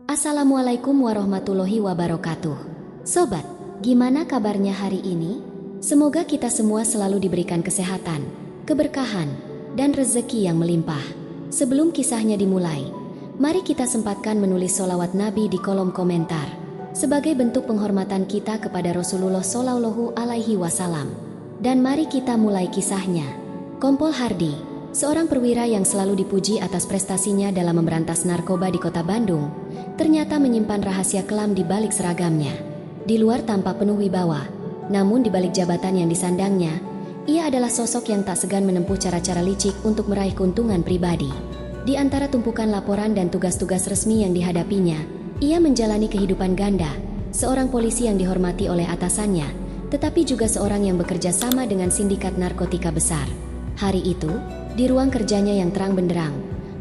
Assalamualaikum warahmatullahi wabarakatuh. Sobat, gimana kabarnya hari ini? Semoga kita semua selalu diberikan kesehatan, keberkahan, dan rezeki yang melimpah. Sebelum kisahnya dimulai, mari kita sempatkan menulis sholawat Nabi di kolom komentar sebagai bentuk penghormatan kita kepada Rasulullah Shallallahu Alaihi Wasallam. Dan mari kita mulai kisahnya. Kompol Hardi, seorang perwira yang selalu dipuji atas prestasinya dalam memberantas narkoba di kota Bandung, ternyata menyimpan rahasia kelam di balik seragamnya. Di luar tampak penuh wibawa, namun di balik jabatan yang disandangnya, ia adalah sosok yang tak segan menempuh cara-cara licik untuk meraih keuntungan pribadi. Di antara tumpukan laporan dan tugas-tugas resmi yang dihadapinya, ia menjalani kehidupan ganda, seorang polisi yang dihormati oleh atasannya, tetapi juga seorang yang bekerja sama dengan sindikat narkotika besar. Hari itu, di ruang kerjanya yang terang benderang,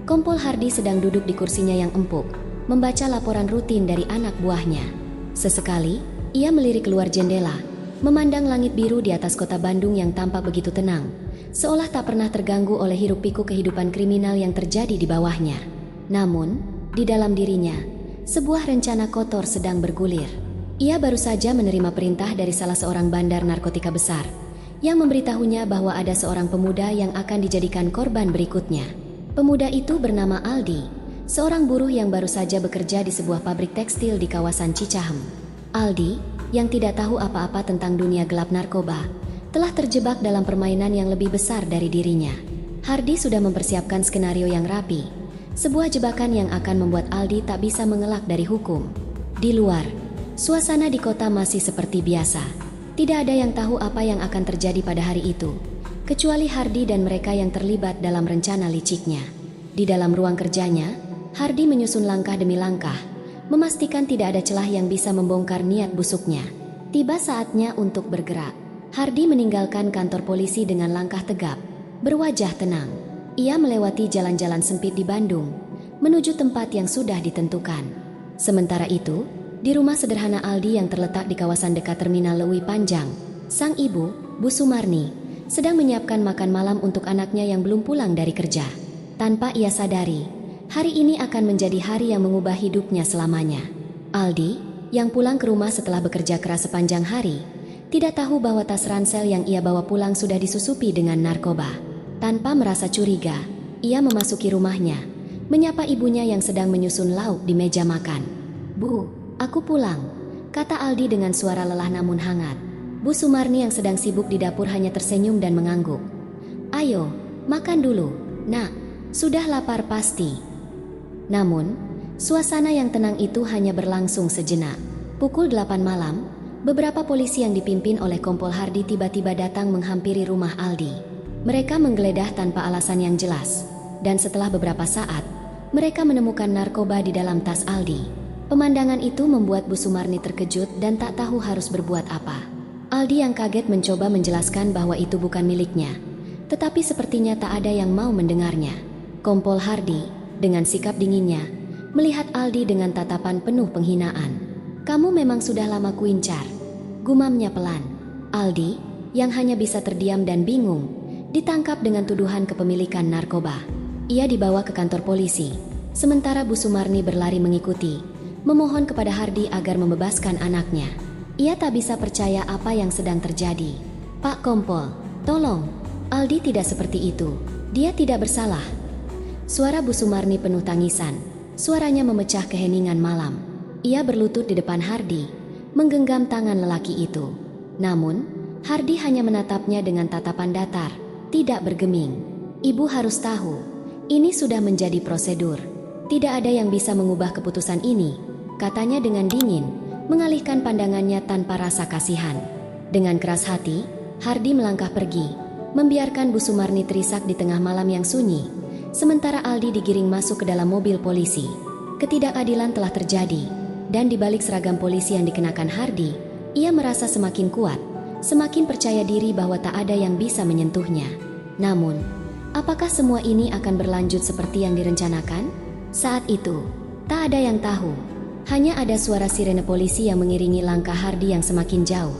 Kompol Hardi sedang duduk di kursinya yang empuk, membaca laporan rutin dari anak buahnya. Sesekali, ia melirik keluar jendela, memandang langit biru di atas kota Bandung yang tampak begitu tenang, seolah tak pernah terganggu oleh hiruk-pikuk kehidupan kriminal yang terjadi di bawahnya. Namun, di dalam dirinya, sebuah rencana kotor sedang bergulir. Ia baru saja menerima perintah dari salah seorang bandar narkotika besar, yang memberitahunya bahwa ada seorang pemuda yang akan dijadikan korban berikutnya. Pemuda itu bernama Aldi, seorang buruh yang baru saja bekerja di sebuah pabrik tekstil di kawasan Cicahem. Aldi, yang tidak tahu apa-apa tentang dunia gelap narkoba, telah terjebak dalam permainan yang lebih besar dari dirinya. Hardi sudah mempersiapkan skenario yang rapi, sebuah jebakan yang akan membuat Aldi tak bisa mengelak dari hukum. Di luar, suasana di kota masih seperti biasa. Tidak ada yang tahu apa yang akan terjadi pada hari itu, kecuali Hardi dan mereka yang terlibat dalam rencana liciknya. Di dalam ruang kerjanya, Hardi menyusun langkah demi langkah, memastikan tidak ada celah yang bisa membongkar niat busuknya. Tiba saatnya untuk bergerak. Hardi meninggalkan kantor polisi dengan langkah tegap, berwajah tenang. Ia melewati jalan-jalan sempit di Bandung, menuju tempat yang sudah ditentukan. Sementara itu, di rumah sederhana Aldi yang terletak di kawasan dekat Terminal Lewi Panjang, sang ibu, Bu Sumarni, sedang menyiapkan makan malam untuk anaknya yang belum pulang dari kerja. Tanpa ia sadari, hari ini akan menjadi hari yang mengubah hidupnya selamanya. Aldi, yang pulang ke rumah setelah bekerja keras sepanjang hari, tidak tahu bahwa tas ransel yang ia bawa pulang sudah disusupi dengan narkoba. Tanpa merasa curiga, ia memasuki rumahnya, menyapa ibunya yang sedang menyusun lauk di meja makan. "Bu, aku pulang," kata Aldi dengan suara lelah namun hangat. Bu Sumarni yang sedang sibuk di dapur hanya tersenyum dan mengangguk. "Ayo, makan dulu, Nak. Sudah lapar pasti." Namun, suasana yang tenang itu hanya berlangsung sejenak. Pukul 8 malam, beberapa polisi yang dipimpin oleh Kompol Hardi tiba-tiba datang menghampiri rumah Aldi. Mereka menggeledah tanpa alasan yang jelas, dan setelah beberapa saat, mereka menemukan narkoba di dalam tas Aldi. Pemandangan itu membuat Bu Sumarni terkejut dan tak tahu harus berbuat apa. Aldi yang kaget mencoba menjelaskan bahwa itu bukan miliknya, tetapi sepertinya tak ada yang mau mendengarnya. Kompol Hardi, dengan sikap dinginnya, melihat Aldi dengan tatapan penuh penghinaan. "Kamu memang sudah lama kuincar," gumamnya pelan. Aldi, yang hanya bisa terdiam dan bingung, ditangkap dengan tuduhan kepemilikan narkoba. Ia dibawa ke kantor polisi, sementara Bu Sumarni berlari mengikuti, memohon kepada Hardi agar membebaskan anaknya. Ia tak bisa percaya apa yang sedang terjadi. "Pak Kompol, tolong, Aldi tidak seperti itu. Dia tidak bersalah." Suara Bu Sumarni penuh tangisan, suaranya memecah keheningan malam. Ia berlutut di depan Hardi, menggenggam tangan lelaki itu. Namun, Hardi hanya menatapnya dengan tatapan datar, tidak bergeming. "Ibu harus tahu, ini sudah menjadi prosedur. Tidak ada yang bisa mengubah keputusan ini," katanya dengan dingin, mengalihkan pandangannya tanpa rasa kasihan. Dengan keras hati, Hardi melangkah pergi, membiarkan Bu Sumarni terisak di tengah malam yang sunyi. Sementara Aldi digiring masuk ke dalam mobil polisi. Ketidakadilan telah terjadi, dan di balik seragam polisi yang dikenakan Hardi, ia merasa semakin kuat, semakin percaya diri bahwa tak ada yang bisa menyentuhnya. Namun, apakah semua ini akan berlanjut seperti yang direncanakan? Saat itu, tak ada yang tahu. Hanya ada suara sirene polisi yang mengiringi langkah Hardi yang semakin jauh,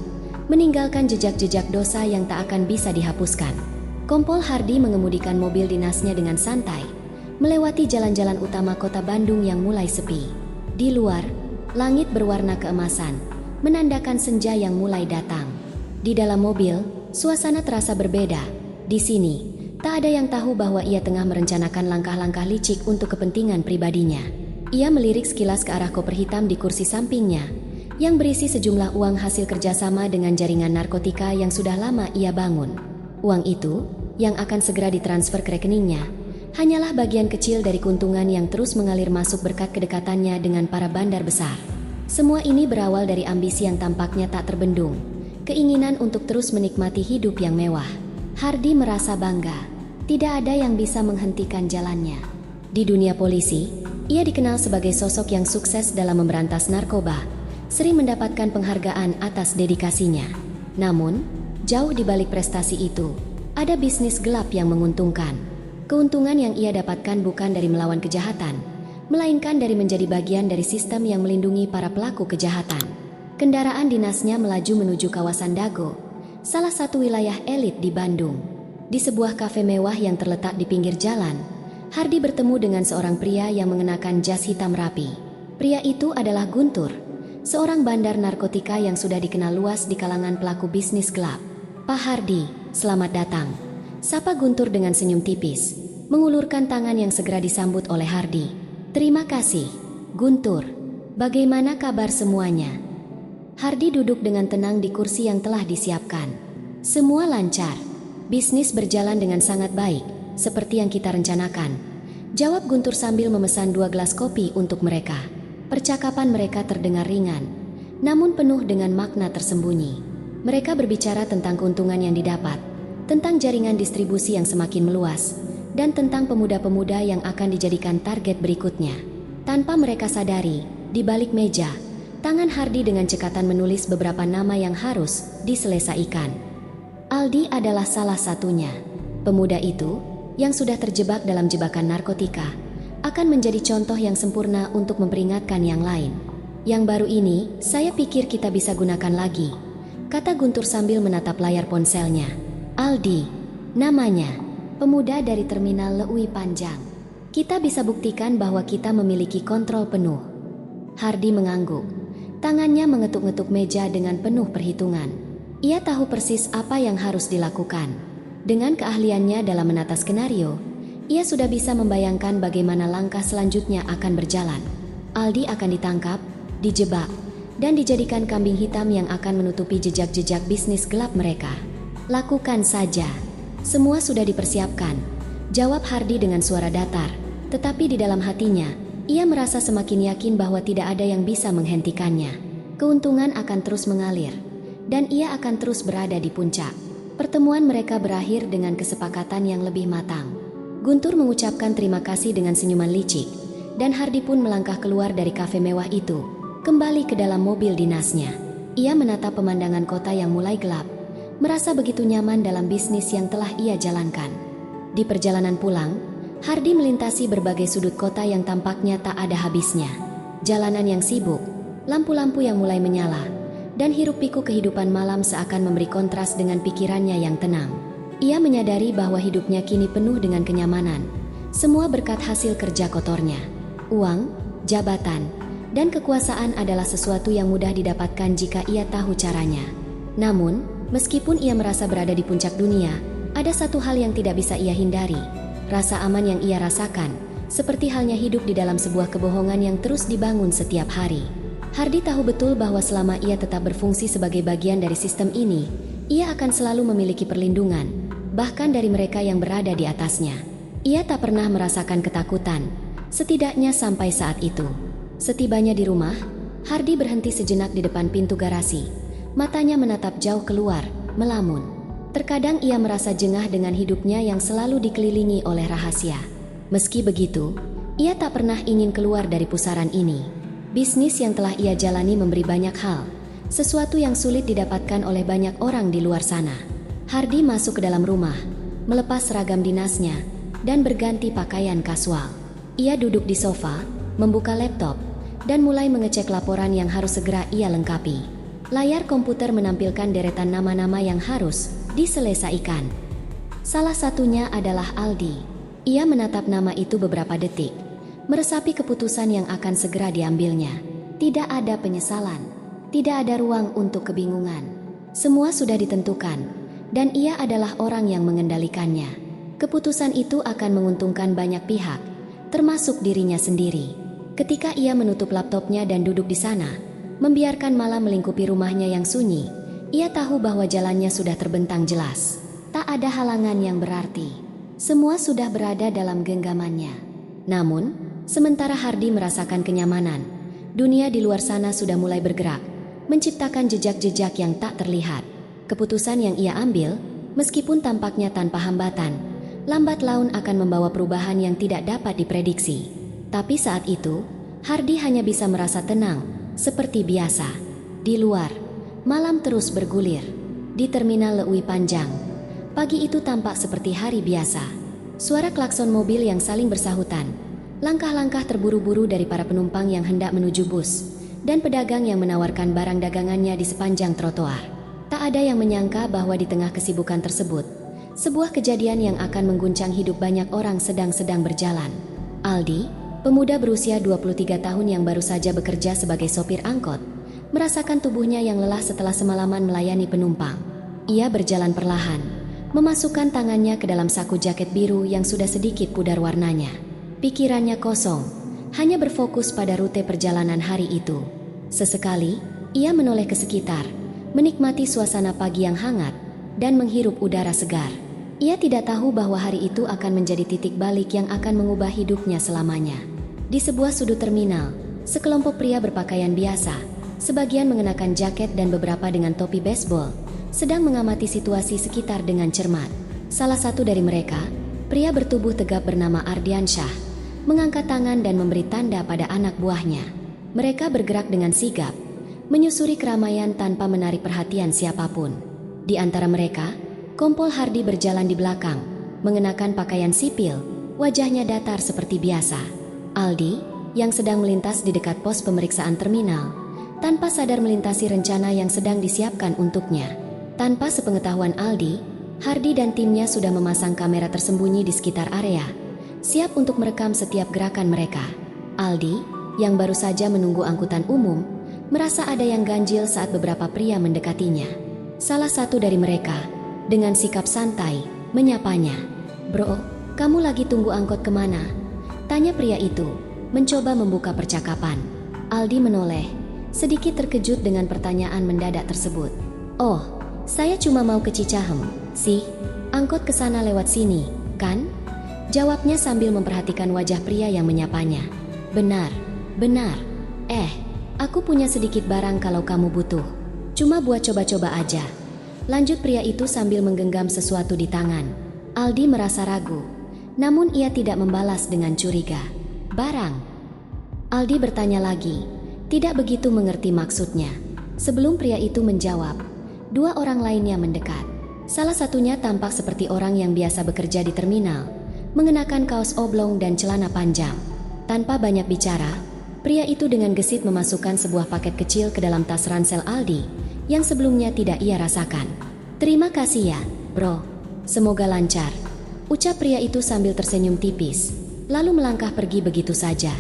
meninggalkan jejak-jejak dosa yang tak akan bisa dihapuskan. Kompol Hardi mengemudikan mobil dinasnya dengan santai, melewati jalan-jalan utama kota Bandung yang mulai sepi. Di luar, langit berwarna keemasan, menandakan senja yang mulai datang. Di dalam mobil, suasana terasa berbeda. Di sini, tak ada yang tahu bahwa ia tengah merencanakan langkah-langkah licik untuk kepentingan pribadinya. Ia melirik sekilas ke arah koper hitam di kursi sampingnya, yang berisi sejumlah uang hasil kerjasama dengan jaringan narkotika yang sudah lama ia bangun. Uang itu, yang akan segera ditransfer ke rekeningnya, hanyalah bagian kecil dari keuntungan yang terus mengalir masuk berkat kedekatannya dengan para bandar besar. Semua ini berawal dari ambisi yang tampaknya tak terbendung, keinginan untuk terus menikmati hidup yang mewah. Hardy merasa bangga. Tidak ada yang bisa menghentikan jalannya. Di dunia polisi, ia dikenal sebagai sosok yang sukses dalam memberantas narkoba, sering mendapatkan penghargaan atas dedikasinya. Namun, jauh di balik prestasi itu, ada bisnis gelap yang menguntungkan. Keuntungan yang ia dapatkan bukan dari melawan kejahatan, melainkan dari menjadi bagian dari sistem yang melindungi para pelaku kejahatan. Kendaraan dinasnya melaju menuju kawasan Dago, salah satu wilayah elit di Bandung. Di sebuah kafe mewah yang terletak di pinggir jalan, Hardy bertemu dengan seorang pria yang mengenakan jas hitam rapi. Pria itu adalah Guntur, seorang bandar narkotika yang sudah dikenal luas di kalangan pelaku bisnis gelap. "Pak Hardy, selamat datang," sapa Guntur dengan senyum tipis, mengulurkan tangan yang segera disambut oleh Hardy. "Terima kasih, Guntur. Bagaimana kabar semuanya?" Hardy duduk dengan tenang di kursi yang telah disiapkan. "Semua lancar. Bisnis berjalan dengan sangat baik, seperti yang kita rencanakan," jawab Guntur sambil memesan 2 gelas kopi untuk mereka. Percakapan mereka terdengar ringan, namun penuh dengan makna tersembunyi. Mereka berbicara tentang keuntungan yang didapat, tentang jaringan distribusi yang semakin meluas, dan tentang pemuda-pemuda yang akan dijadikan target berikutnya. Tanpa mereka sadari, di balik meja, tangan Hardy dengan cekatan menulis beberapa nama yang harus diselesaikan. Aldi adalah salah satunya. Pemuda itu, yang sudah terjebak dalam jebakan narkotika, akan menjadi contoh yang sempurna untuk memperingatkan yang lain. "Yang baru ini, saya pikir kita bisa gunakan lagi," kata Guntur sambil menatap layar ponselnya. "Aldi, namanya, pemuda dari terminal Leui Panjang. Kita bisa buktikan bahwa kita memiliki kontrol penuh." Hardy mengangguk. Tangannya mengetuk-ngetuk meja dengan penuh perhitungan. Ia tahu persis apa yang harus dilakukan. Dengan keahliannya dalam menata skenario, ia sudah bisa membayangkan bagaimana langkah selanjutnya akan berjalan. Aldi akan ditangkap, dijebak, dan dijadikan kambing hitam yang akan menutupi jejak-jejak bisnis gelap mereka. "Lakukan saja. Semua sudah dipersiapkan," jawab Hardy dengan suara datar. Tetapi di dalam hatinya, ia merasa semakin yakin bahwa tidak ada yang bisa menghentikannya. Keuntungan akan terus mengalir, dan ia akan terus berada di puncak. Pertemuan mereka berakhir dengan kesepakatan yang lebih matang. Guntur mengucapkan terima kasih dengan senyuman licik, dan Hardy pun melangkah keluar dari kafe mewah itu, kembali ke dalam mobil dinasnya. Ia menatap pemandangan kota yang mulai gelap, merasa begitu nyaman dalam bisnis yang telah ia jalankan. Di perjalanan pulang, Hardy melintasi berbagai sudut kota yang tampaknya tak ada habisnya. Jalanan yang sibuk, lampu-lampu yang mulai menyala, dan hiruk-pikuk kehidupan malam seakan memberi kontras dengan pikirannya yang tenang. Ia menyadari bahwa hidupnya kini penuh dengan kenyamanan, semua berkat hasil kerja kotornya. Uang, jabatan, dan kekuasaan adalah sesuatu yang mudah didapatkan jika ia tahu caranya. Namun, meskipun ia merasa berada di puncak dunia, ada satu hal yang tidak bisa ia hindari, rasa aman yang ia rasakan, seperti halnya hidup di dalam sebuah kebohongan yang terus dibangun setiap hari. Hardy tahu betul bahwa selama ia tetap berfungsi sebagai bagian dari sistem ini, ia akan selalu memiliki perlindungan, bahkan dari mereka yang berada di atasnya. Ia tak pernah merasakan ketakutan, setidaknya sampai saat itu. Setibanya di rumah, Hardy berhenti sejenak di depan pintu garasi. Matanya menatap jauh keluar, melamun. Terkadang ia merasa jengah dengan hidupnya yang selalu dikelilingi oleh rahasia. Meski begitu, ia tak pernah ingin keluar dari pusaran ini. Bisnis yang telah ia jalani memberi banyak hal, sesuatu yang sulit didapatkan oleh banyak orang di luar sana. Hardy masuk ke dalam rumah, melepas seragam dinasnya, dan berganti pakaian kasual. Ia duduk di sofa, membuka laptop, dan mulai mengecek laporan yang harus segera ia lengkapi. Layar komputer menampilkan deretan nama-nama yang harus diselesaikan. Salah satunya adalah Aldi. Ia menatap nama itu beberapa detik, meresapi keputusan yang akan segera diambilnya. Tidak ada penyesalan, tidak ada ruang untuk kebingungan. Semua sudah ditentukan, dan ia adalah orang yang mengendalikannya. Keputusan itu akan menguntungkan banyak pihak, termasuk dirinya sendiri. Ketika ia menutup laptopnya dan duduk di sana, membiarkan malam melingkupi rumahnya yang sunyi, ia tahu bahwa jalannya sudah terbentang jelas. Tak ada halangan yang berarti. Semua sudah berada dalam genggamannya. Namun, sementara Hardy merasakan kenyamanan, dunia di luar sana sudah mulai bergerak, menciptakan jejak-jejak yang tak terlihat. Keputusan yang ia ambil, meskipun tampaknya tanpa hambatan, lambat laun akan membawa perubahan yang tidak dapat diprediksi. Tapi saat itu, Hardy hanya bisa merasa tenang, seperti biasa. Di luar, malam terus bergulir. Di terminal Leui Panjang, pagi itu tampak seperti hari biasa. Suara klakson mobil yang saling bersahutan, langkah-langkah terburu-buru dari para penumpang yang hendak menuju bus, dan pedagang yang menawarkan barang dagangannya di sepanjang trotoar. Tak ada yang menyangka bahwa di tengah kesibukan tersebut, sebuah kejadian yang akan mengguncang hidup banyak orang sedang berjalan. Aldi, pemuda berusia 23 tahun yang baru saja bekerja sebagai sopir angkot, merasakan tubuhnya yang lelah setelah semalaman melayani penumpang. Ia berjalan perlahan, memasukkan tangannya ke dalam saku jaket biru yang sudah sedikit pudar warnanya. Pikirannya kosong, hanya berfokus pada rute perjalanan hari itu. Sesekali, ia menoleh ke sekitar, menikmati suasana pagi yang hangat, dan menghirup udara segar. Ia tidak tahu bahwa hari itu akan menjadi titik balik yang akan mengubah hidupnya selamanya. Di sebuah sudut terminal, sekelompok pria berpakaian biasa, sebagian mengenakan jaket dan beberapa dengan topi baseball, sedang mengamati situasi sekitar dengan cermat. Salah satu dari mereka, pria bertubuh tegap bernama Ardiansyah, mengangkat tangan dan memberi tanda pada anak buahnya. Mereka bergerak dengan sigap, menyusuri keramaian tanpa menarik perhatian siapapun. Di antara mereka, Kompol Hardy berjalan di belakang, mengenakan pakaian sipil, wajahnya datar seperti biasa. Aldi, yang sedang melintas di dekat pos pemeriksaan terminal, tanpa sadar melintasi rencana yang sedang disiapkan untuknya. Tanpa sepengetahuan Aldi, Hardy dan timnya sudah memasang kamera tersembunyi di sekitar area, siap untuk merekam setiap gerakan mereka. Aldi, yang baru saja menunggu angkutan umum, merasa ada yang ganjil saat beberapa pria mendekatinya. Salah satu dari mereka, dengan sikap santai, menyapanya. "Bro, kamu lagi tunggu angkot kemana?" tanya pria itu, mencoba membuka percakapan. Aldi menoleh, sedikit terkejut dengan pertanyaan mendadak tersebut. "Oh, saya cuma mau ke Cicahem, sih. Angkot ke sana lewat sini, kan?" jawabnya sambil memperhatikan wajah pria yang menyapanya. Benar. Aku punya sedikit barang kalau kamu butuh. Cuma buat coba-coba aja," lanjut pria itu sambil menggenggam sesuatu di tangan. Aldi merasa ragu, namun ia tidak membalas dengan curiga. "Barang?" Aldi bertanya lagi, tidak begitu mengerti maksudnya. Sebelum pria itu menjawab, dua orang lainnya mendekat. Salah satunya tampak seperti orang yang biasa bekerja di terminal, mengenakan kaos oblong dan celana panjang. Tanpa banyak bicara, pria itu dengan gesit memasukkan sebuah paket kecil ke dalam tas ransel Aldi yang sebelumnya tidak ia rasakan. "Terima kasih ya, bro. Semoga lancar," ucap pria itu sambil tersenyum tipis, lalu melangkah pergi begitu saja.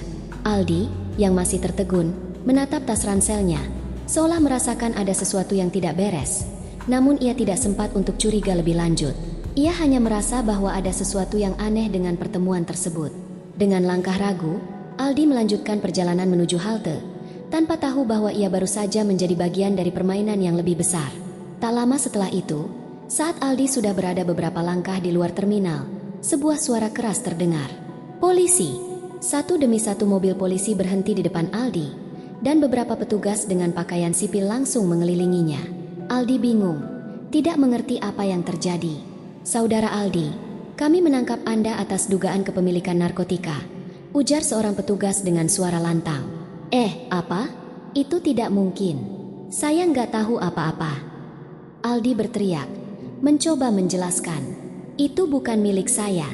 Aldi, yang masih tertegun, menatap tas ranselnya, seolah merasakan ada sesuatu yang tidak beres. Namun ia tidak sempat untuk curiga lebih lanjut. Ia hanya merasa bahwa ada sesuatu yang aneh dengan pertemuan tersebut. Dengan langkah ragu, Aldi melanjutkan perjalanan menuju halte, tanpa tahu bahwa ia baru saja menjadi bagian dari permainan yang lebih besar. Tak lama setelah itu, saat Aldi sudah berada beberapa langkah di luar terminal, sebuah suara keras terdengar. "Polisi!" Satu demi satu mobil polisi berhenti di depan Aldi, dan beberapa petugas dengan pakaian sipil langsung mengelilinginya. Aldi bingung, tidak mengerti apa yang terjadi. "Saudara Aldi, kami menangkap Anda atas dugaan kepemilikan narkotika," ujar seorang petugas dengan suara lantang. Apa? Itu tidak mungkin. Saya nggak tahu apa-apa." Aldi berteriak, mencoba menjelaskan. "Itu bukan milik saya."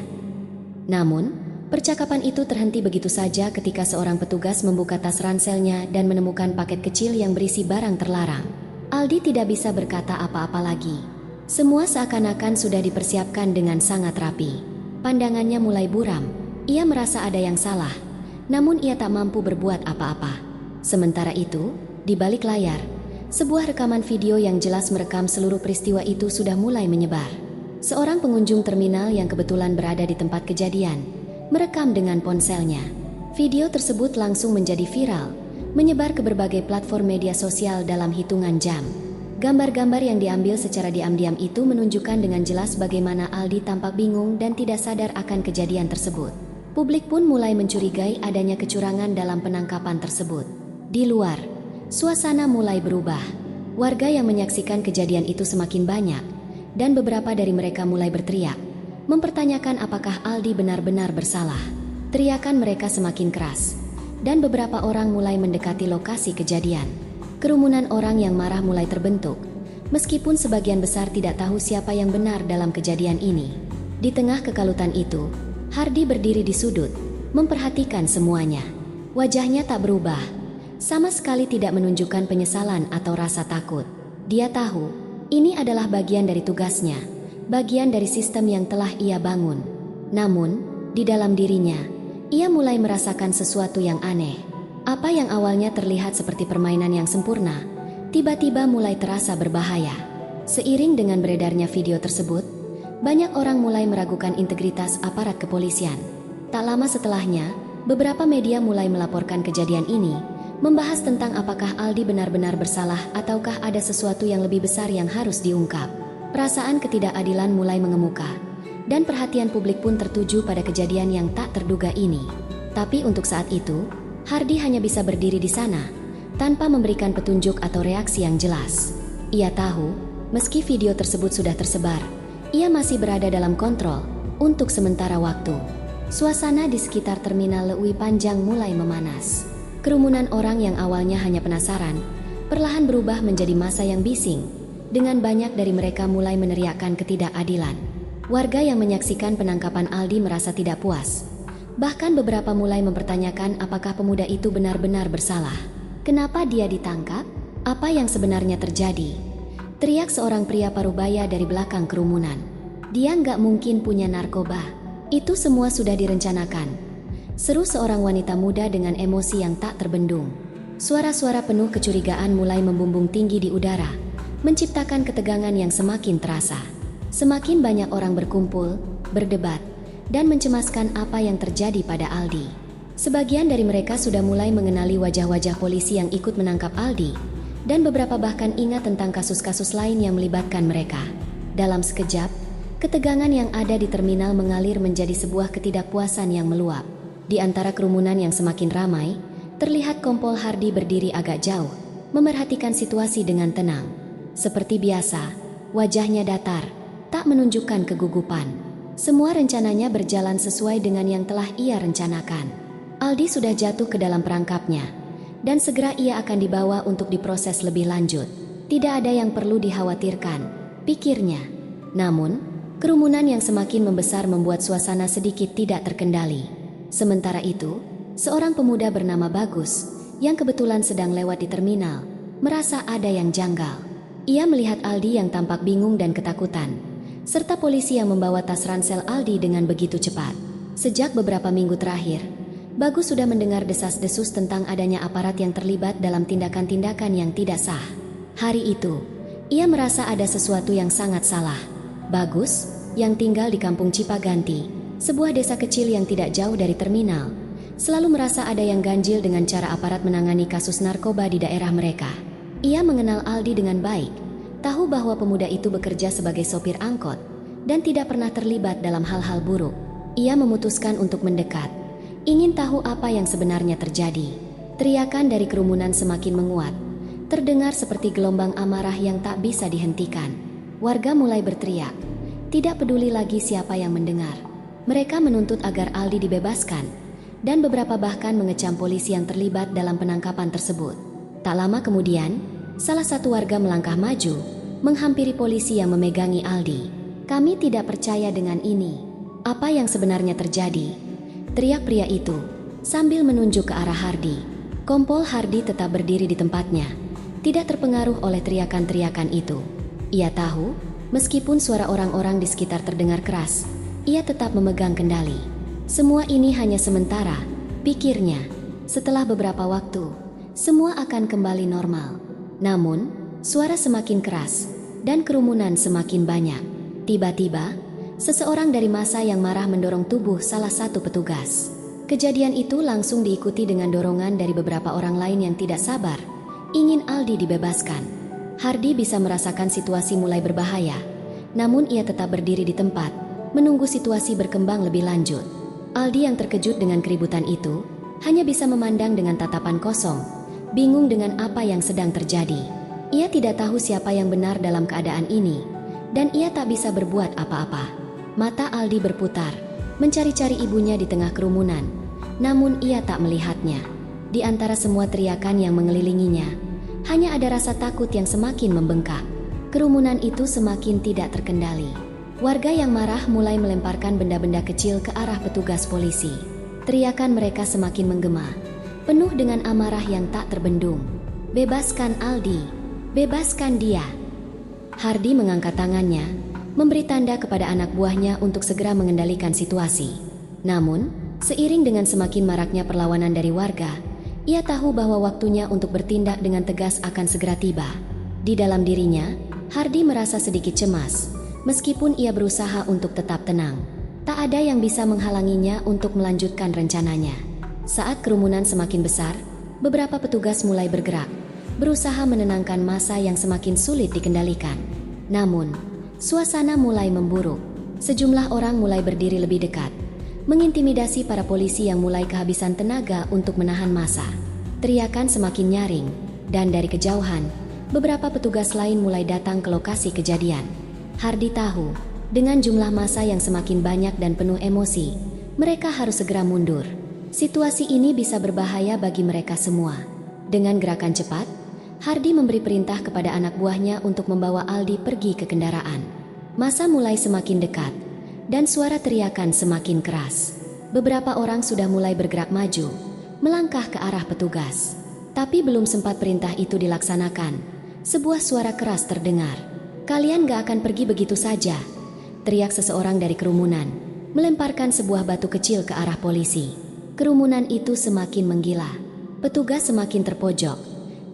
Namun, percakapan itu terhenti begitu saja ketika seorang petugas membuka tas ranselnya dan menemukan paket kecil yang berisi barang terlarang. Aldi tidak bisa berkata apa-apa lagi. Semua seakan-akan sudah dipersiapkan dengan sangat rapi. Pandangannya mulai buram. Ia merasa ada yang salah, namun ia tak mampu berbuat apa-apa. Sementara itu, di balik layar, sebuah rekaman video yang jelas merekam seluruh peristiwa itu sudah mulai menyebar. Seorang pengunjung terminal yang kebetulan berada di tempat kejadian merekam dengan ponselnya. Video tersebut langsung menjadi viral, menyebar ke berbagai platform media sosial dalam hitungan jam. Gambar-gambar yang diambil secara diam-diam itu menunjukkan dengan jelas bagaimana Aldi tampak bingung dan tidak sadar akan kejadian tersebut. Publik pun mulai mencurigai adanya kecurangan dalam penangkapan tersebut. Di luar, suasana mulai berubah. Warga yang menyaksikan kejadian itu semakin banyak, dan beberapa dari mereka mulai berteriak, mempertanyakan apakah Aldi benar-benar bersalah. Teriakan mereka semakin keras, dan beberapa orang mulai mendekati lokasi kejadian. Kerumunan orang yang marah mulai terbentuk, meskipun sebagian besar tidak tahu siapa yang benar dalam kejadian ini. Di tengah kekalutan itu, Hardi berdiri di sudut, memperhatikan semuanya. Wajahnya tak berubah, sama sekali tidak menunjukkan penyesalan atau rasa takut. Dia tahu, ini adalah bagian dari tugasnya, bagian dari sistem yang telah ia bangun. Namun, di dalam dirinya, ia mulai merasakan sesuatu yang aneh. Apa yang awalnya terlihat seperti permainan yang sempurna, tiba-tiba mulai terasa berbahaya. Seiring dengan beredarnya video tersebut, banyak orang mulai meragukan integritas aparat kepolisian. Tak lama setelahnya, beberapa media mulai melaporkan kejadian ini, membahas tentang apakah Aldi benar-benar bersalah ataukah ada sesuatu yang lebih besar yang harus diungkap. Perasaan ketidakadilan mulai mengemuka, dan perhatian publik pun tertuju pada kejadian yang tak terduga ini. Tapi untuk saat itu, Hardi hanya bisa berdiri di sana, tanpa memberikan petunjuk atau reaksi yang jelas. Ia tahu, meski video tersebut sudah tersebar, ia masih berada dalam kontrol untuk sementara waktu. Suasana di sekitar terminal Leui Panjang mulai memanas. Kerumunan orang yang awalnya hanya penasaran, perlahan berubah menjadi massa yang bising, dengan banyak dari mereka mulai meneriakkan ketidakadilan. Warga yang menyaksikan penangkapan Aldi merasa tidak puas. Bahkan beberapa mulai mempertanyakan apakah pemuda itu benar-benar bersalah. Kenapa dia ditangkap? Apa yang sebenarnya terjadi? Teriak seorang pria parubaya dari belakang kerumunan. Dia nggak mungkin punya narkoba. Itu semua sudah direncanakan. Seru seorang wanita muda dengan emosi yang tak terbendung. Suara-suara penuh kecurigaan mulai membumbung tinggi di udara, menciptakan ketegangan yang semakin terasa. Semakin banyak orang berkumpul, berdebat, dan mencemaskan apa yang terjadi pada Aldi. Sebagian dari mereka sudah mulai mengenali wajah-wajah polisi yang ikut menangkap Aldi, dan beberapa bahkan ingat tentang kasus-kasus lain yang melibatkan mereka. Dalam sekejap, ketegangan yang ada di terminal mengalir menjadi sebuah ketidakpuasan yang meluap. Di antara kerumunan yang semakin ramai, terlihat Kompol Hardi berdiri agak jauh, memerhatikan situasi dengan tenang. Seperti biasa, wajahnya datar, tak menunjukkan kegugupan. Semua rencananya berjalan sesuai dengan yang telah ia rencanakan. Aldi sudah jatuh ke dalam perangkapnya, dan segera ia akan dibawa untuk diproses lebih lanjut. Tidak ada yang perlu dikhawatirkan, pikirnya. Namun, kerumunan yang semakin membesar membuat suasana sedikit tidak terkendali. Sementara itu, seorang pemuda bernama Bagus, yang kebetulan sedang lewat di terminal, merasa ada yang janggal. Ia melihat Aldi yang tampak bingung dan ketakutan, serta polisi yang membawa tas ransel Aldi dengan begitu cepat. Sejak beberapa minggu terakhir, Bagus sudah mendengar desas-desus tentang adanya aparat yang terlibat dalam tindakan-tindakan yang tidak sah. Hari itu, ia merasa ada sesuatu yang sangat salah. Bagus, yang tinggal di kampung Cipaganti, sebuah desa kecil yang tidak jauh dari terminal, selalu merasa ada yang ganjil dengan cara aparat menangani kasus narkoba di daerah mereka. Ia mengenal Aldi dengan baik, tahu bahwa pemuda itu bekerja sebagai sopir angkot, dan tidak pernah terlibat dalam hal-hal buruk. Ia memutuskan untuk mendekat, ingin tahu apa yang sebenarnya terjadi. Teriakan dari kerumunan semakin menguat, terdengar seperti gelombang amarah yang tak bisa dihentikan. Warga mulai berteriak, tidak peduli lagi siapa yang mendengar. Mereka menuntut agar Aldi dibebaskan, dan beberapa bahkan mengecam polisi yang terlibat dalam penangkapan tersebut. Tak lama kemudian, salah satu warga melangkah maju, menghampiri polisi yang memegangi Aldi. "Kami tidak percaya dengan ini. Apa yang sebenarnya terjadi?" teriak pria itu, sambil menunjuk ke arah Hardi. Kompol Hardi tetap berdiri di tempatnya, tidak terpengaruh oleh teriakan-teriakan itu. Ia tahu, meskipun suara orang-orang di sekitar terdengar keras, ia tetap memegang kendali. Semua ini hanya sementara, pikirnya. Setelah beberapa waktu, semua akan kembali normal. Namun, suara semakin keras dan kerumunan semakin banyak. Tiba-tiba, seseorang dari massa yang marah mendorong tubuh salah satu petugas. Kejadian itu langsung diikuti dengan dorongan dari beberapa orang lain yang tidak sabar ingin Aldi dibebaskan. Hardi bisa merasakan situasi mulai berbahaya, namun ia tetap berdiri di tempat, menunggu situasi berkembang lebih lanjut. Aldi yang terkejut dengan keributan itu, hanya bisa memandang dengan tatapan kosong, bingung dengan apa yang sedang terjadi. Ia tidak tahu siapa yang benar dalam keadaan ini, dan ia tak bisa berbuat apa-apa. Mata Aldi berputar, mencari-cari ibunya di tengah kerumunan, namun ia tak melihatnya. Di antara semua teriakan yang mengelilinginya, hanya ada rasa takut yang semakin membengkak. Kerumunan itu semakin tidak terkendali. Warga yang marah mulai melemparkan benda-benda kecil ke arah petugas polisi. Teriakan mereka semakin menggema, penuh dengan amarah yang tak terbendung. "Bebaskan Aldi! Bebaskan dia!" Hardi mengangkat tangannya, memberi tanda kepada anak buahnya untuk segera mengendalikan situasi. Namun, seiring dengan semakin maraknya perlawanan dari warga, ia tahu bahwa waktunya untuk bertindak dengan tegas akan segera tiba. Di dalam dirinya, Hardi merasa sedikit cemas, meskipun ia berusaha untuk tetap tenang. Tak ada yang bisa menghalanginya untuk melanjutkan rencananya. Saat kerumunan semakin besar, beberapa petugas mulai bergerak, berusaha menenangkan massa yang semakin sulit dikendalikan. Namun, suasana mulai memburuk. Sejumlah orang mulai berdiri lebih dekat, mengintimidasi para polisi yang mulai kehabisan tenaga untuk menahan massa. Teriakan semakin nyaring, dan dari kejauhan, beberapa petugas lain mulai datang ke lokasi kejadian. Hardi tahu, dengan jumlah massa yang semakin banyak dan penuh emosi, mereka harus segera mundur. Situasi ini bisa berbahaya bagi mereka semua. Dengan gerakan cepat, Hardi memberi perintah kepada anak buahnya untuk membawa Aldi pergi ke kendaraan. Massa mulai semakin dekat, dan suara teriakan semakin keras. Beberapa orang sudah mulai bergerak maju, melangkah ke arah petugas. Tapi belum sempat perintah itu dilaksanakan, sebuah suara keras terdengar. "Kalian gak akan pergi begitu saja," teriak seseorang dari kerumunan, melemparkan sebuah batu kecil ke arah polisi. Kerumunan itu semakin menggila. Petugas semakin terpojok,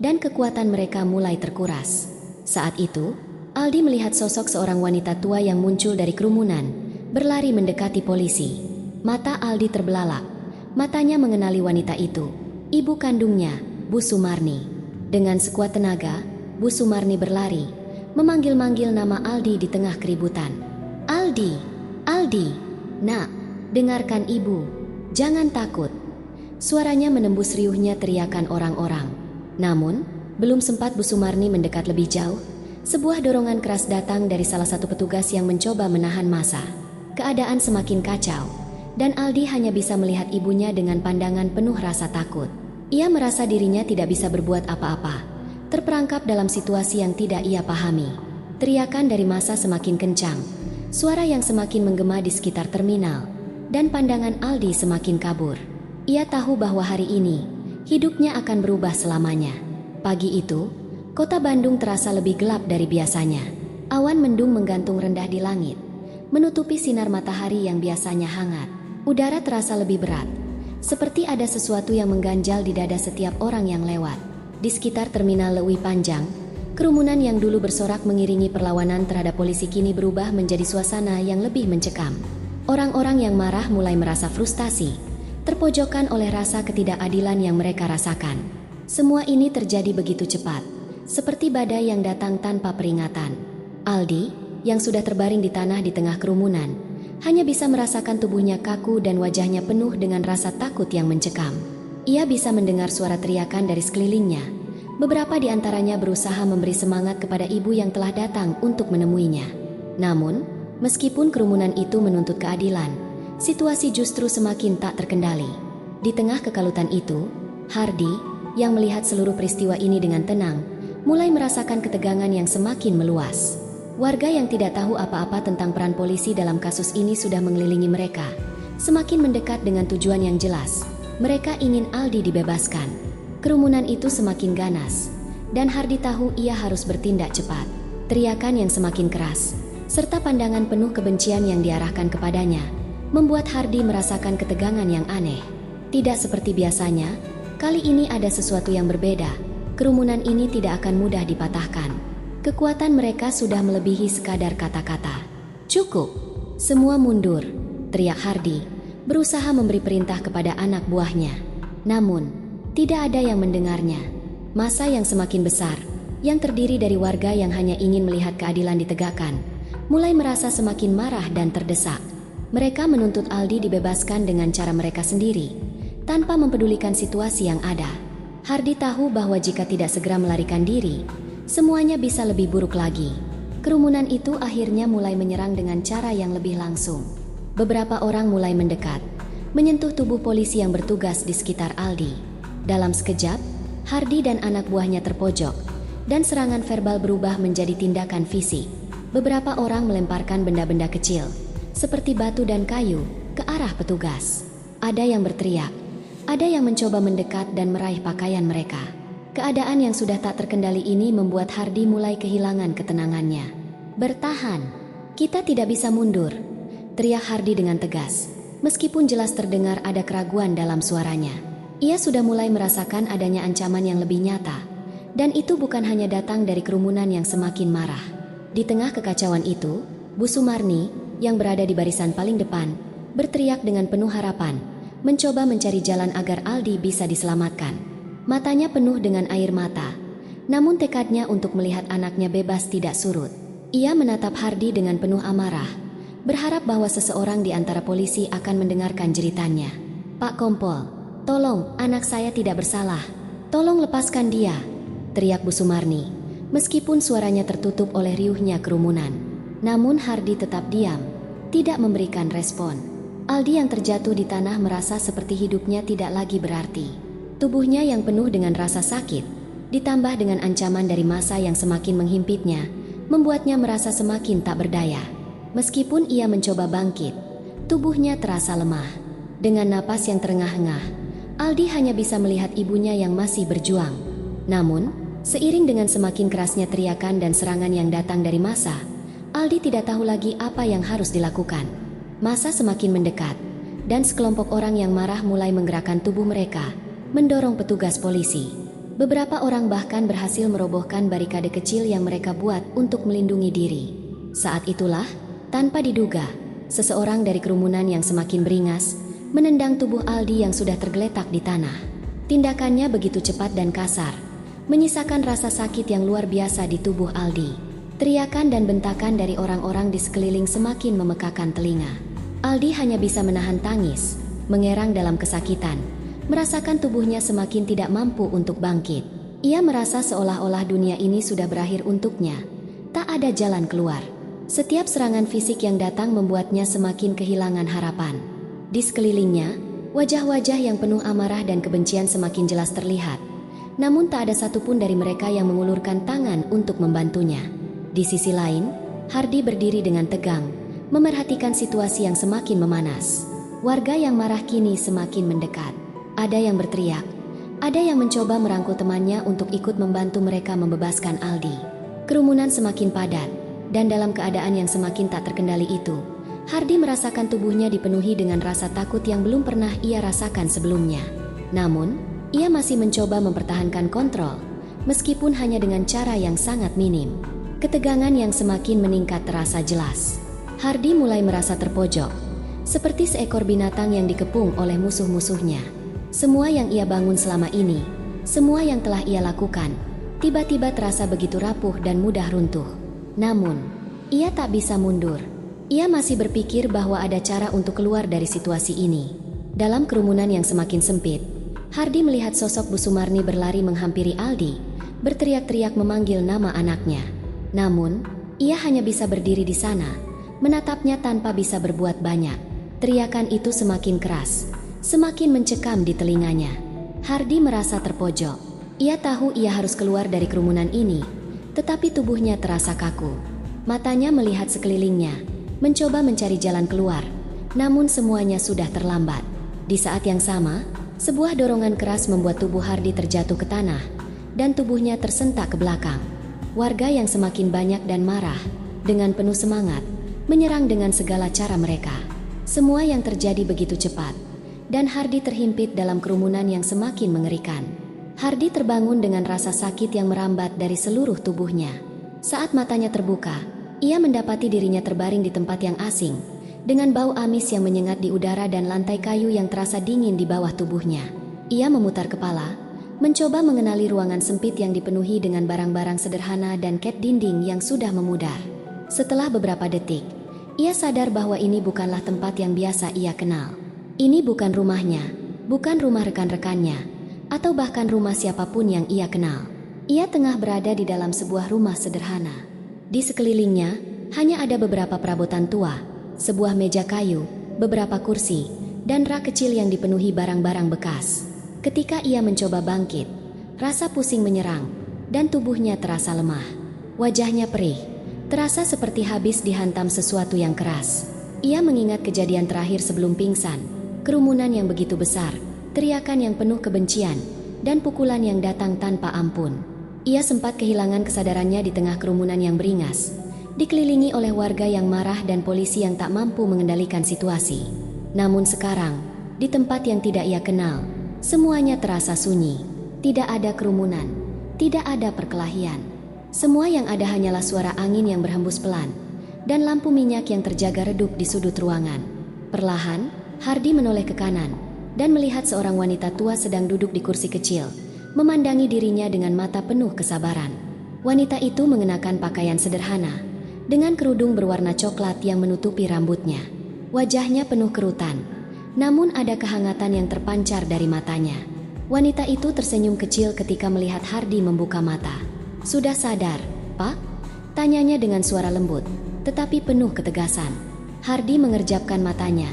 dan kekuatan mereka mulai terkuras. Saat itu, Aldi melihat sosok seorang wanita tua yang muncul dari kerumunan, berlari mendekati polisi. Mata Aldi terbelalak. Matanya mengenali wanita itu, ibu kandungnya, Bu Sumarni. Dengan sekuat tenaga, Bu Sumarni berlari, memanggil-manggil nama Aldi di tengah keributan. "Aldi, Aldi, nak, dengarkan ibu, jangan takut." Suaranya menembus riuhnya teriakan orang-orang. Namun, belum sempat Bu Sumarni mendekat lebih jauh, sebuah dorongan keras datang dari salah satu petugas yang mencoba menahan massa. Keadaan semakin kacau, dan Aldi hanya bisa melihat ibunya dengan pandangan penuh rasa takut. Ia merasa dirinya tidak bisa berbuat apa-apa, terperangkap dalam situasi yang tidak ia pahami. Teriakan dari massa semakin kencang, suara yang semakin menggema di sekitar terminal, dan pandangan Aldi semakin kabur. Ia tahu bahwa hari ini, hidupnya akan berubah selamanya. Pagi itu, kota Bandung terasa lebih gelap dari biasanya. Awan mendung menggantung rendah di langit, menutupi sinar matahari yang biasanya hangat. Udara terasa lebih berat, seperti ada sesuatu yang mengganjal di dada setiap orang yang lewat. Di sekitar terminal Lewi Panjang, kerumunan yang dulu bersorak mengiringi perlawanan terhadap polisi kini berubah menjadi suasana yang lebih mencekam. Orang-orang yang marah mulai merasa frustasi, terpojokkan oleh rasa ketidakadilan yang mereka rasakan. Semua ini terjadi begitu cepat, seperti badai yang datang tanpa peringatan. Aldi, yang sudah terbaring di tanah di tengah kerumunan, hanya bisa merasakan tubuhnya kaku dan wajahnya penuh dengan rasa takut yang mencekam. Ia bisa mendengar suara teriakan dari sekelilingnya. Beberapa di antaranya berusaha memberi semangat kepada ibu yang telah datang untuk menemuinya. Namun, meskipun kerumunan itu menuntut keadilan, situasi justru semakin tak terkendali. Di tengah kekalutan itu, Hardi, yang melihat seluruh peristiwa ini dengan tenang, mulai merasakan ketegangan yang semakin meluas. Warga yang tidak tahu apa-apa tentang peran polisi dalam kasus ini sudah mengelilingi mereka, semakin mendekat dengan tujuan yang jelas. Mereka ingin Aldi dibebaskan. Kerumunan itu semakin ganas, dan Hardi tahu ia harus bertindak cepat. Teriakan yang semakin keras, serta pandangan penuh kebencian yang diarahkan kepadanya, membuat Hardi merasakan ketegangan yang aneh. Tidak seperti biasanya, kali ini ada sesuatu yang berbeda. Kerumunan ini tidak akan mudah dipatahkan. Kekuatan mereka sudah melebihi sekadar kata-kata. "Cukup! Semua mundur!" teriak Hardy, berusaha memberi perintah kepada anak buahnya. Namun, tidak ada yang mendengarnya. Massa yang semakin besar, yang terdiri dari warga yang hanya ingin melihat keadilan ditegakkan, mulai merasa semakin marah dan terdesak. Mereka menuntut Aldi dibebaskan dengan cara mereka sendiri, tanpa mempedulikan situasi yang ada. Hardy tahu bahwa jika tidak segera melarikan diri, semuanya bisa lebih buruk lagi. Kerumunan itu akhirnya mulai menyerang dengan cara yang lebih langsung. Beberapa orang mulai mendekat, menyentuh tubuh polisi yang bertugas di sekitar Aldi. Dalam sekejap, Hardy dan anak buahnya terpojok, dan serangan verbal berubah menjadi tindakan fisik. Beberapa orang melemparkan benda-benda kecil, seperti batu dan kayu, ke arah petugas. Ada yang berteriak, ada yang mencoba mendekat dan meraih pakaian mereka. Keadaan yang sudah tak terkendali ini membuat Hardy mulai kehilangan ketenangannya. "Bertahan, kita tidak bisa mundur," teriak Hardy dengan tegas. Meskipun jelas terdengar ada keraguan dalam suaranya, ia sudah mulai merasakan adanya ancaman yang lebih nyata. Dan itu bukan hanya datang dari kerumunan yang semakin marah. Di tengah kekacauan itu, Bu Sumarni, yang berada di barisan paling depan, berteriak dengan penuh harapan, mencoba mencari jalan agar Aldi bisa diselamatkan. Matanya penuh dengan air mata, namun tekadnya untuk melihat anaknya bebas tidak surut. Ia menatap Hardy dengan penuh amarah, berharap bahwa seseorang di antara polisi akan mendengarkan jeritannya. "Pak Kompol, tolong, anak saya tidak bersalah. Tolong lepaskan dia," teriak Bu Sumarni, meskipun suaranya tertutup oleh riuhnya kerumunan. Namun Hardy tetap diam, tidak memberikan respon. Aldi yang terjatuh di tanah merasa seperti hidupnya tidak lagi berarti. Tubuhnya yang penuh dengan rasa sakit, ditambah dengan ancaman dari massa yang semakin menghimpitnya, membuatnya merasa semakin tak berdaya. Meskipun ia mencoba bangkit, tubuhnya terasa lemah. Dengan napas yang terengah-engah, Aldi hanya bisa melihat ibunya yang masih berjuang. Namun, seiring dengan semakin kerasnya teriakan dan serangan yang datang dari massa, Aldi tidak tahu lagi apa yang harus dilakukan. Massa semakin mendekat, dan sekelompok orang yang marah mulai menggerakkan tubuh mereka, mendorong petugas polisi. Beberapa orang bahkan berhasil merobohkan barikade kecil yang mereka buat untuk melindungi diri. Saat itulah, tanpa diduga, seseorang dari kerumunan yang semakin beringas menendang tubuh Aldi yang sudah tergeletak di tanah. Tindakannya begitu cepat dan kasar, menyisakan rasa sakit yang luar biasa di tubuh Aldi. Teriakan dan bentakan dari orang-orang di sekeliling semakin memekakan telinga. Aldi hanya bisa menahan tangis, mengerang dalam kesakitan, merasakan tubuhnya semakin tidak mampu untuk bangkit. Ia merasa seolah-olah dunia ini sudah berakhir untuknya. Tak ada jalan keluar. Setiap serangan fisik yang datang membuatnya semakin kehilangan harapan. Di sekelilingnya, wajah-wajah yang penuh amarah dan kebencian semakin jelas terlihat. Namun tak ada satupun dari mereka yang mengulurkan tangan untuk membantunya. Di sisi lain, Hardy berdiri dengan tegang, memerhatikan situasi yang semakin memanas. Warga yang marah kini semakin mendekat. Ada yang berteriak, ada yang mencoba merangkul temannya untuk ikut membantu mereka membebaskan Aldi. Kerumunan semakin padat, dan dalam keadaan yang semakin tak terkendali itu, Hardy merasakan tubuhnya dipenuhi dengan rasa takut yang belum pernah ia rasakan sebelumnya. Namun, ia masih mencoba mempertahankan kontrol, meskipun hanya dengan cara yang sangat minim. Ketegangan yang semakin meningkat terasa jelas. Hardy mulai merasa terpojok, seperti seekor binatang yang dikepung oleh musuh-musuhnya. Semua yang ia bangun selama ini, semua yang telah ia lakukan, tiba-tiba terasa begitu rapuh dan mudah runtuh. Namun, ia tak bisa mundur. Ia masih berpikir bahwa ada cara untuk keluar dari situasi ini. Dalam kerumunan yang semakin sempit, Hardy melihat sosok Bu Sumarni berlari menghampiri Aldi, berteriak-teriak memanggil nama anaknya. Namun, ia hanya bisa berdiri di sana, menatapnya tanpa bisa berbuat banyak. Teriakan itu semakin keras, semakin mencekam di telinganya. Hardy merasa terpojok. Ia tahu ia harus keluar dari kerumunan ini, tetapi tubuhnya terasa kaku. Matanya melihat sekelilingnya, mencoba mencari jalan keluar, namun semuanya sudah terlambat. Di saat yang sama, sebuah dorongan keras membuat tubuh Hardy terjatuh ke tanah, dan tubuhnya tersentak ke belakang. Warga yang semakin banyak dan marah, dengan penuh semangat, menyerang dengan segala cara mereka. Semua yang terjadi begitu cepat, dan Hardi terhimpit dalam kerumunan yang semakin mengerikan. Hardi terbangun dengan rasa sakit yang merambat dari seluruh tubuhnya. Saat matanya terbuka, ia mendapati dirinya terbaring di tempat yang asing, dengan bau amis yang menyengat di udara dan lantai kayu yang terasa dingin di bawah tubuhnya. Ia memutar kepala, mencoba mengenali ruangan sempit yang dipenuhi dengan barang-barang sederhana dan cat dinding yang sudah memudar. Setelah beberapa detik, ia sadar bahwa ini bukanlah tempat yang biasa ia kenal. Ini bukan rumahnya, bukan rumah rekan-rekannya, atau bahkan rumah siapapun yang ia kenal. Ia tengah berada di dalam sebuah rumah sederhana. Di sekelilingnya, hanya ada beberapa perabotan tua, sebuah meja kayu, beberapa kursi, dan rak kecil yang dipenuhi barang-barang bekas. Ketika ia mencoba bangkit, rasa pusing menyerang, dan tubuhnya terasa lemah. Wajahnya perih, terasa seperti habis dihantam sesuatu yang keras. Ia mengingat kejadian terakhir sebelum pingsan, kerumunan yang begitu besar, teriakan yang penuh kebencian, dan pukulan yang datang tanpa ampun. Ia sempat kehilangan kesadarannya di tengah kerumunan yang beringas, dikelilingi oleh warga yang marah dan polisi yang tak mampu mengendalikan situasi. Namun sekarang, di tempat yang tidak ia kenal, semuanya terasa sunyi. Tidak ada kerumunan, tidak ada perkelahian. Semua yang ada hanyalah suara angin yang berhembus pelan, dan lampu minyak yang terjaga redup di sudut ruangan. Perlahan, Hardi menoleh ke kanan, dan melihat seorang wanita tua sedang duduk di kursi kecil, memandangi dirinya dengan mata penuh kesabaran. Wanita itu mengenakan pakaian sederhana, dengan kerudung berwarna coklat yang menutupi rambutnya. Wajahnya penuh kerutan, namun ada kehangatan yang terpancar dari matanya. Wanita itu tersenyum kecil ketika melihat Hardi membuka mata. "Sudah sadar, Pak?" tanyanya dengan suara lembut, tetapi penuh ketegasan. Hardi mengerjapkan matanya,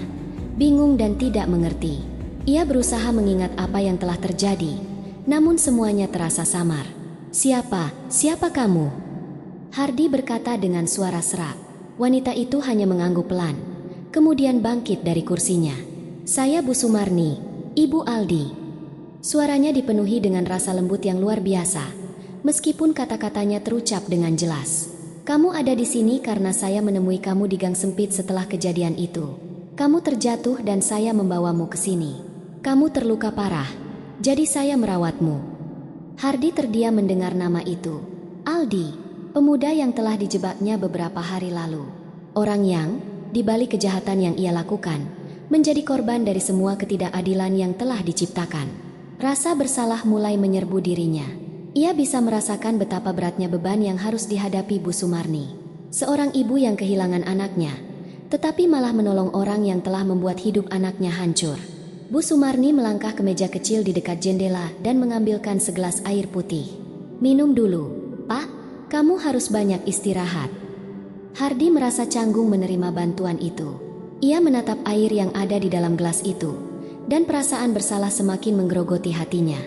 bingung dan tidak mengerti. Ia berusaha mengingat apa yang telah terjadi, namun semuanya terasa samar. Siapa kamu?" Hardi berkata dengan suara serak. Wanita itu hanya mengangguk pelan, kemudian bangkit dari kursinya. "Saya Bu Sumarni, Ibu Aldi." Suaranya dipenuhi dengan rasa lembut yang luar biasa, meskipun kata-katanya terucap dengan jelas. "Kamu ada di sini karena saya menemui kamu di gang sempit setelah kejadian itu. Kamu terjatuh dan saya membawamu ke sini. Kamu terluka parah, jadi saya merawatmu." Hardi terdiam mendengar nama itu. Aldi, pemuda yang telah dijebaknya beberapa hari lalu. Orang yang, di balik kejahatan yang ia lakukan, menjadi korban dari semua ketidakadilan yang telah diciptakan. Rasa bersalah mulai menyerbu dirinya. Ia bisa merasakan betapa beratnya beban yang harus dihadapi Bu Sumarni, seorang ibu yang kehilangan anaknya, tetapi malah menolong orang yang telah membuat hidup anaknya hancur. Bu Sumarni melangkah ke meja kecil di dekat jendela dan mengambilkan segelas air putih. "Minum dulu, Pak, kamu harus banyak istirahat." Hardi merasa canggung menerima bantuan itu. Ia menatap air yang ada di dalam gelas itu, dan perasaan bersalah semakin menggerogoti hatinya.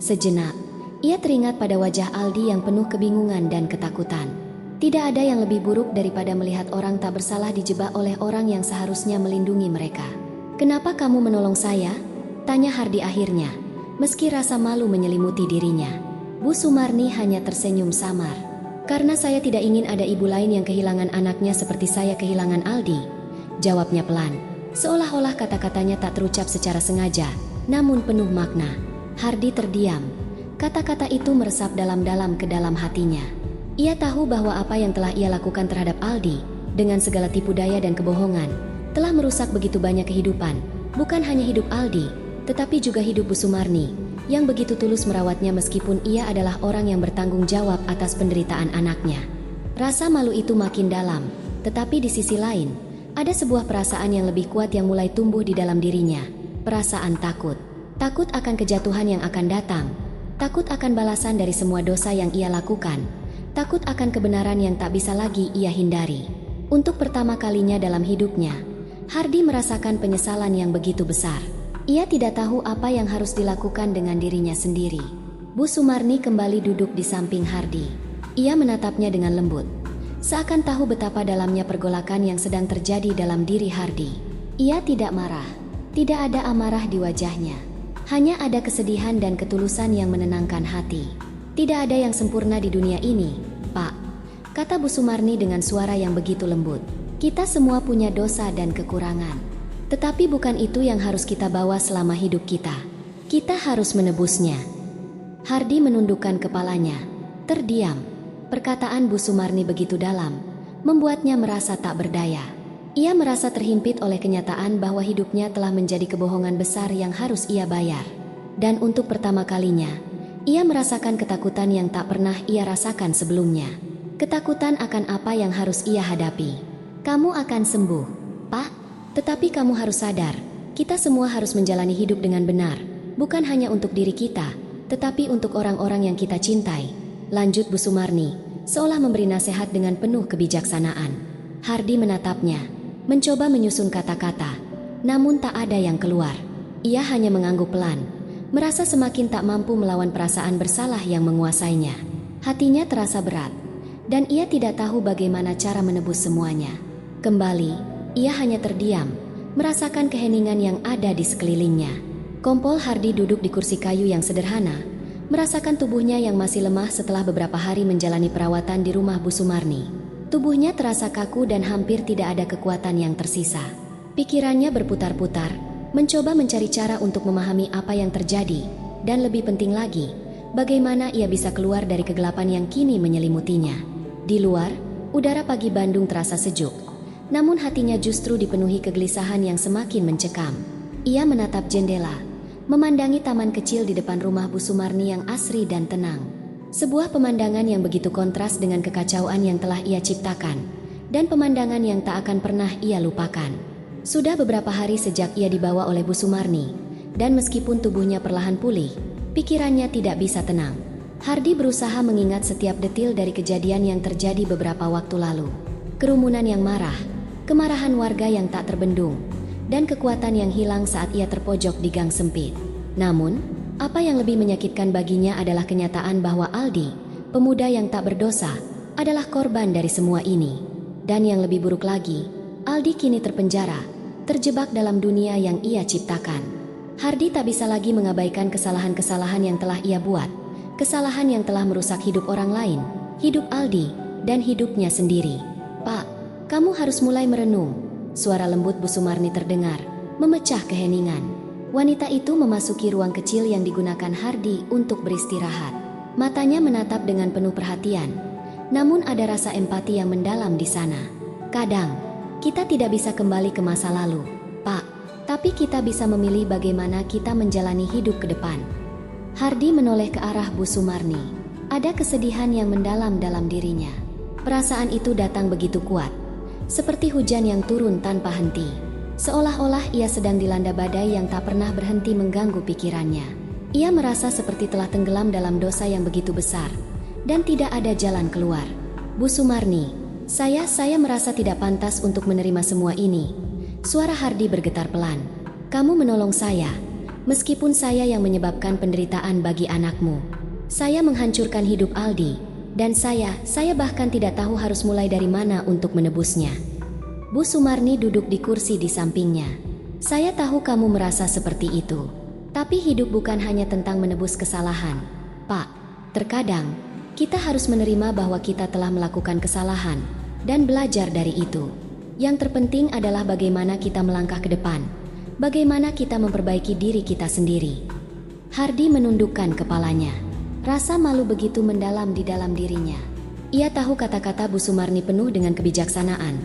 Sejenak, ia teringat pada wajah Aldi yang penuh kebingungan dan ketakutan. Tidak ada yang lebih buruk daripada melihat orang tak bersalah dijebak oleh orang yang seharusnya melindungi mereka. "Kenapa kamu menolong saya?" tanya Hardi akhirnya, meski rasa malu menyelimuti dirinya. Bu Sumarni hanya tersenyum samar. "Karena saya tidak ingin ada ibu lain yang kehilangan anaknya seperti saya kehilangan Aldi," jawabnya pelan, seolah-olah kata-katanya tak terucap secara sengaja, namun penuh makna. Hardi terdiam. Kata-kata itu meresap dalam-dalam ke dalam hatinya. Ia tahu bahwa apa yang telah ia lakukan terhadap Aldi, dengan segala tipu daya dan kebohongan, telah merusak begitu banyak kehidupan, bukan hanya hidup Aldi, tetapi juga hidup Bu Sumarni, yang begitu tulus merawatnya meskipun ia adalah orang yang bertanggung jawab atas penderitaan anaknya. Rasa malu itu makin dalam, tetapi di sisi lain, ada sebuah perasaan yang lebih kuat yang mulai tumbuh di dalam dirinya. Perasaan takut. Takut akan kejatuhan yang akan datang. Takut akan balasan dari semua dosa yang ia lakukan. Takut akan kebenaran yang tak bisa lagi ia hindari. Untuk pertama kalinya dalam hidupnya, Hardi merasakan penyesalan yang begitu besar. Ia tidak tahu apa yang harus dilakukan dengan dirinya sendiri. Bu Sumarni kembali duduk di samping Hardi. Ia menatapnya dengan lembut, seakan tahu betapa dalamnya pergolakan yang sedang terjadi dalam diri Hardi. Ia tidak marah, tidak ada amarah di wajahnya. Hanya ada kesedihan dan ketulusan yang menenangkan hati. "Tidak ada yang sempurna di dunia ini, Pak," kata Bu Sumarni dengan suara yang begitu lembut. "Kita semua punya dosa dan kekurangan. Tetapi bukan itu yang harus kita bawa selama hidup kita. Kita harus menebusnya. Hardi menundukkan kepalanya, terdiam. Perkataan Bu Sumarni begitu dalam, membuatnya merasa tak berdaya. Ia merasa terhimpit oleh kenyataan bahwa hidupnya telah menjadi kebohongan besar yang harus ia bayar. Dan untuk pertama kalinya, ia merasakan ketakutan yang tak pernah ia rasakan sebelumnya. Ketakutan akan apa yang harus ia hadapi. Kamu akan sembuh, Pak. Tetapi kamu harus sadar, kita semua harus menjalani hidup dengan benar, bukan hanya untuk diri kita, tetapi untuk orang-orang yang kita cintai. Lanjut Bu Sumarni, seolah memberi nasihat dengan penuh kebijaksanaan. Hardi menatapnya, mencoba menyusun kata-kata, namun tak ada yang keluar. Ia hanya mengangguk pelan, merasa semakin tak mampu melawan perasaan bersalah yang menguasainya. Hatinya terasa berat, dan ia tidak tahu bagaimana cara menebus semuanya. Kembali, ia hanya terdiam, merasakan keheningan yang ada di sekelilingnya. Kompol Hardi duduk di kursi kayu yang sederhana, merasakan tubuhnya yang masih lemah setelah beberapa hari menjalani perawatan di rumah Bu Sumarni. Tubuhnya terasa kaku dan hampir tidak ada kekuatan yang tersisa. Pikirannya berputar-putar, mencoba mencari cara untuk memahami apa yang terjadi, dan lebih penting lagi, bagaimana ia bisa keluar dari kegelapan yang kini menyelimutinya. Di luar, udara pagi Bandung terasa sejuk. Namun hatinya justru dipenuhi kegelisahan yang semakin mencekam. Ia menatap jendela, memandangi taman kecil di depan rumah Bu Sumarni yang asri dan tenang. Sebuah pemandangan yang begitu kontras dengan kekacauan yang telah ia ciptakan, dan pemandangan yang tak akan pernah ia lupakan. Sudah beberapa hari sejak ia dibawa oleh Bu Sumarni, dan meskipun tubuhnya perlahan pulih, pikirannya tidak bisa tenang. Hardi berusaha mengingat setiap detil dari kejadian yang terjadi beberapa waktu lalu. Kerumunan yang marah, kemarahan warga yang tak terbendung, dan kekuatan yang hilang saat ia terpojok di gang sempit. Namun, apa yang lebih menyakitkan baginya adalah kenyataan bahwa Aldi, pemuda yang tak berdosa, adalah korban dari semua ini. Dan yang lebih buruk lagi, Aldi kini terpenjara, terjebak dalam dunia yang ia ciptakan. Hardi tak bisa lagi mengabaikan kesalahan-kesalahan yang telah ia buat, kesalahan yang telah merusak hidup orang lain, hidup Aldi, dan hidupnya sendiri. Pak, kamu harus mulai merenung. Suara lembut Bu Sumarni terdengar, memecah keheningan. Wanita itu memasuki ruang kecil yang digunakan Hardi untuk beristirahat. Matanya menatap dengan penuh perhatian, namun ada rasa empati yang mendalam di sana. Kadang, kita tidak bisa kembali ke masa lalu, Pak, tapi kita bisa memilih bagaimana kita menjalani hidup ke depan. Hardi menoleh ke arah Bu Sumarni. Ada kesedihan yang mendalam dalam dirinya. Perasaan itu datang begitu kuat, seperti hujan yang turun tanpa henti. Seolah-olah ia sedang dilanda badai yang tak pernah berhenti mengganggu pikirannya. Ia merasa seperti telah tenggelam dalam dosa yang begitu besar, dan tidak ada jalan keluar. Bu Sumarni, saya merasa tidak pantas untuk menerima semua ini. Suara Hardi bergetar pelan. Kamu menolong saya, meskipun saya yang menyebabkan penderitaan bagi anakmu. Saya menghancurkan hidup Aldi. Dan saya bahkan tidak tahu harus mulai dari mana untuk menebusnya. Bu Sumarni duduk di kursi di sampingnya. Saya tahu kamu merasa seperti itu. Tapi hidup bukan hanya tentang menebus kesalahan, Pak. Terkadang, kita harus menerima bahwa kita telah melakukan kesalahan, dan belajar dari itu. Yang terpenting adalah bagaimana kita melangkah ke depan. Bagaimana kita memperbaiki diri kita sendiri. Hardi menundukkan kepalanya. Rasa malu begitu mendalam di dalam dirinya. Ia tahu kata-kata Bu Sumarni penuh dengan kebijaksanaan.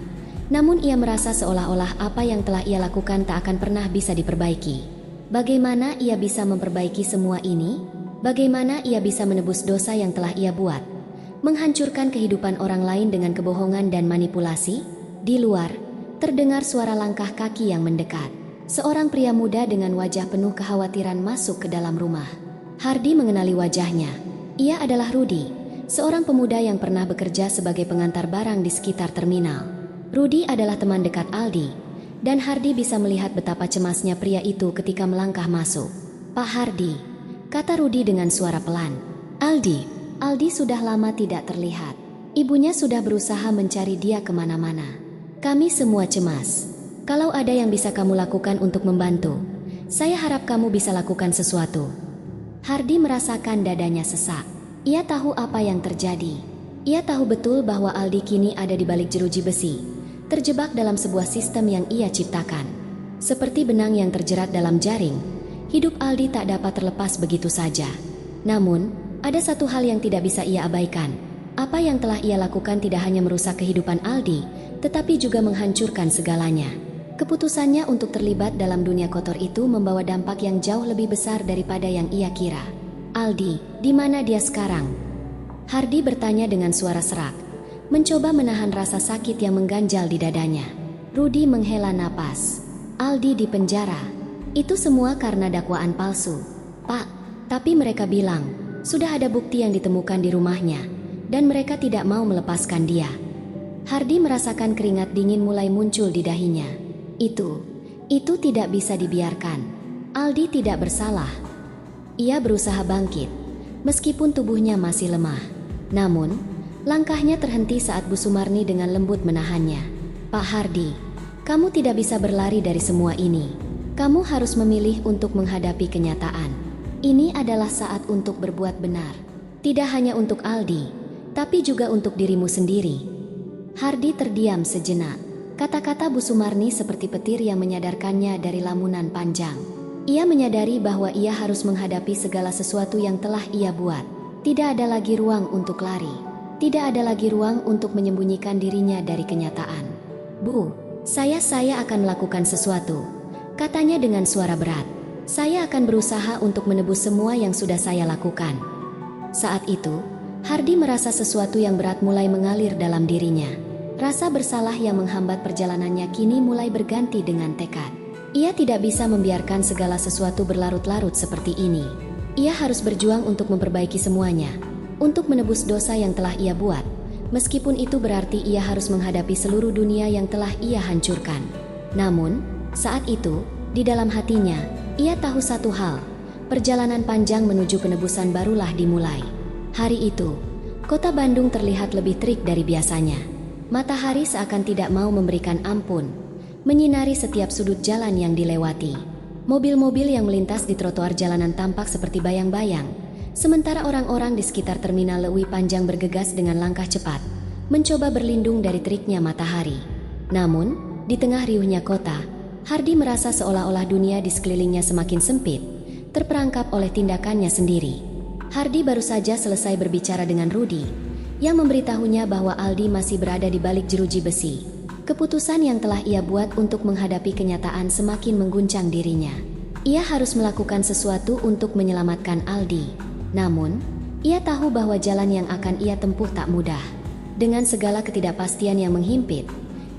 Namun ia merasa seolah-olah apa yang telah ia lakukan tak akan pernah bisa diperbaiki. Bagaimana ia bisa memperbaiki semua ini? Bagaimana ia bisa menebus dosa yang telah ia buat? Menghancurkan kehidupan orang lain dengan kebohongan dan manipulasi? Di luar, terdengar suara langkah kaki yang mendekat. Seorang pria muda dengan wajah penuh kekhawatiran masuk ke dalam rumah. Hardi mengenali wajahnya. Ia adalah Rudi, seorang pemuda yang pernah bekerja sebagai pengantar barang di sekitar terminal. Rudi adalah teman dekat Aldi, dan Hardi bisa melihat betapa cemasnya pria itu ketika melangkah masuk. Pak Hardi, kata Rudi dengan suara pelan. Aldi sudah lama tidak terlihat. Ibunya sudah berusaha mencari dia kemana-mana. Kami semua cemas. Kalau ada yang bisa kamu lakukan untuk membantu, saya harap kamu bisa lakukan sesuatu. Hardi merasakan dadanya sesak. Ia tahu apa yang terjadi. Ia tahu betul bahwa Aldi kini ada di balik jeruji besi, terjebak dalam sebuah sistem yang ia ciptakan. Seperti benang yang terjerat dalam jaring, hidup Aldi tak dapat terlepas begitu saja. Namun, ada satu hal yang tidak bisa ia abaikan. Apa yang telah ia lakukan tidak hanya merusak kehidupan Aldi, tetapi juga menghancurkan segalanya. Keputusannya untuk terlibat dalam dunia kotor itu membawa dampak yang jauh lebih besar daripada yang ia kira. Aldi, di mana dia sekarang? Hardy bertanya dengan suara serak, mencoba menahan rasa sakit yang mengganjal di dadanya. Rudy menghela napas. Aldi di penjara. Itu semua karena dakwaan palsu. Pak, tapi mereka bilang, sudah ada bukti yang ditemukan di rumahnya, dan mereka tidak mau melepaskan dia. Hardy merasakan keringat dingin mulai muncul di dahinya. Itu tidak bisa dibiarkan. Aldi tidak bersalah. Ia berusaha bangkit, meskipun tubuhnya masih lemah. Namun, langkahnya terhenti saat Bu Sumarni dengan lembut menahannya. Pak Hardy, kamu tidak bisa berlari dari semua ini. Kamu harus memilih untuk menghadapi kenyataan. Ini adalah saat untuk berbuat benar. Tidak hanya untuk Aldi, tapi juga untuk dirimu sendiri. Hardy terdiam sejenak. Kata-kata Bu Sumarni seperti petir yang menyadarkannya dari lamunan panjang. Ia menyadari bahwa ia harus menghadapi segala sesuatu yang telah ia buat. Tidak ada lagi ruang untuk lari. Tidak ada lagi ruang untuk menyembunyikan dirinya dari kenyataan. Bu, saya akan melakukan sesuatu, katanya dengan suara berat. Saya akan berusaha untuk menebus semua yang sudah saya lakukan. Saat itu, Hardy merasa sesuatu yang berat mulai mengalir dalam dirinya. Rasa bersalah yang menghambat perjalanannya kini mulai berganti dengan tekad. Ia tidak bisa membiarkan segala sesuatu berlarut-larut seperti ini. Ia harus berjuang untuk memperbaiki semuanya, untuk menebus dosa yang telah ia buat, meskipun itu berarti ia harus menghadapi seluruh dunia yang telah ia hancurkan. Namun, saat itu, di dalam hatinya, ia tahu satu hal, perjalanan panjang menuju penebusan barulah dimulai. Hari itu, kota Bandung terlihat lebih terik dari biasanya. Matahari seakan tidak mau memberikan ampun, menyinari setiap sudut jalan yang dilewati. Mobil-mobil yang melintas di trotoar jalanan tampak seperti bayang-bayang. Sementara orang-orang di sekitar terminal Lewi Panjang bergegas dengan langkah cepat, mencoba berlindung dari teriknya matahari. Namun, di tengah riuhnya kota, Hardy merasa seolah-olah dunia di sekelilingnya semakin sempit, terperangkap oleh tindakannya sendiri. Hardy baru saja selesai berbicara dengan Rudy, yang memberitahunya bahwa Aldi masih berada di balik jeruji besi. Keputusan yang telah ia buat untuk menghadapi kenyataan semakin mengguncang dirinya. Ia harus melakukan sesuatu untuk menyelamatkan Aldi. Namun, ia tahu bahwa jalan yang akan ia tempuh tak mudah. Dengan segala ketidakpastian yang menghimpit,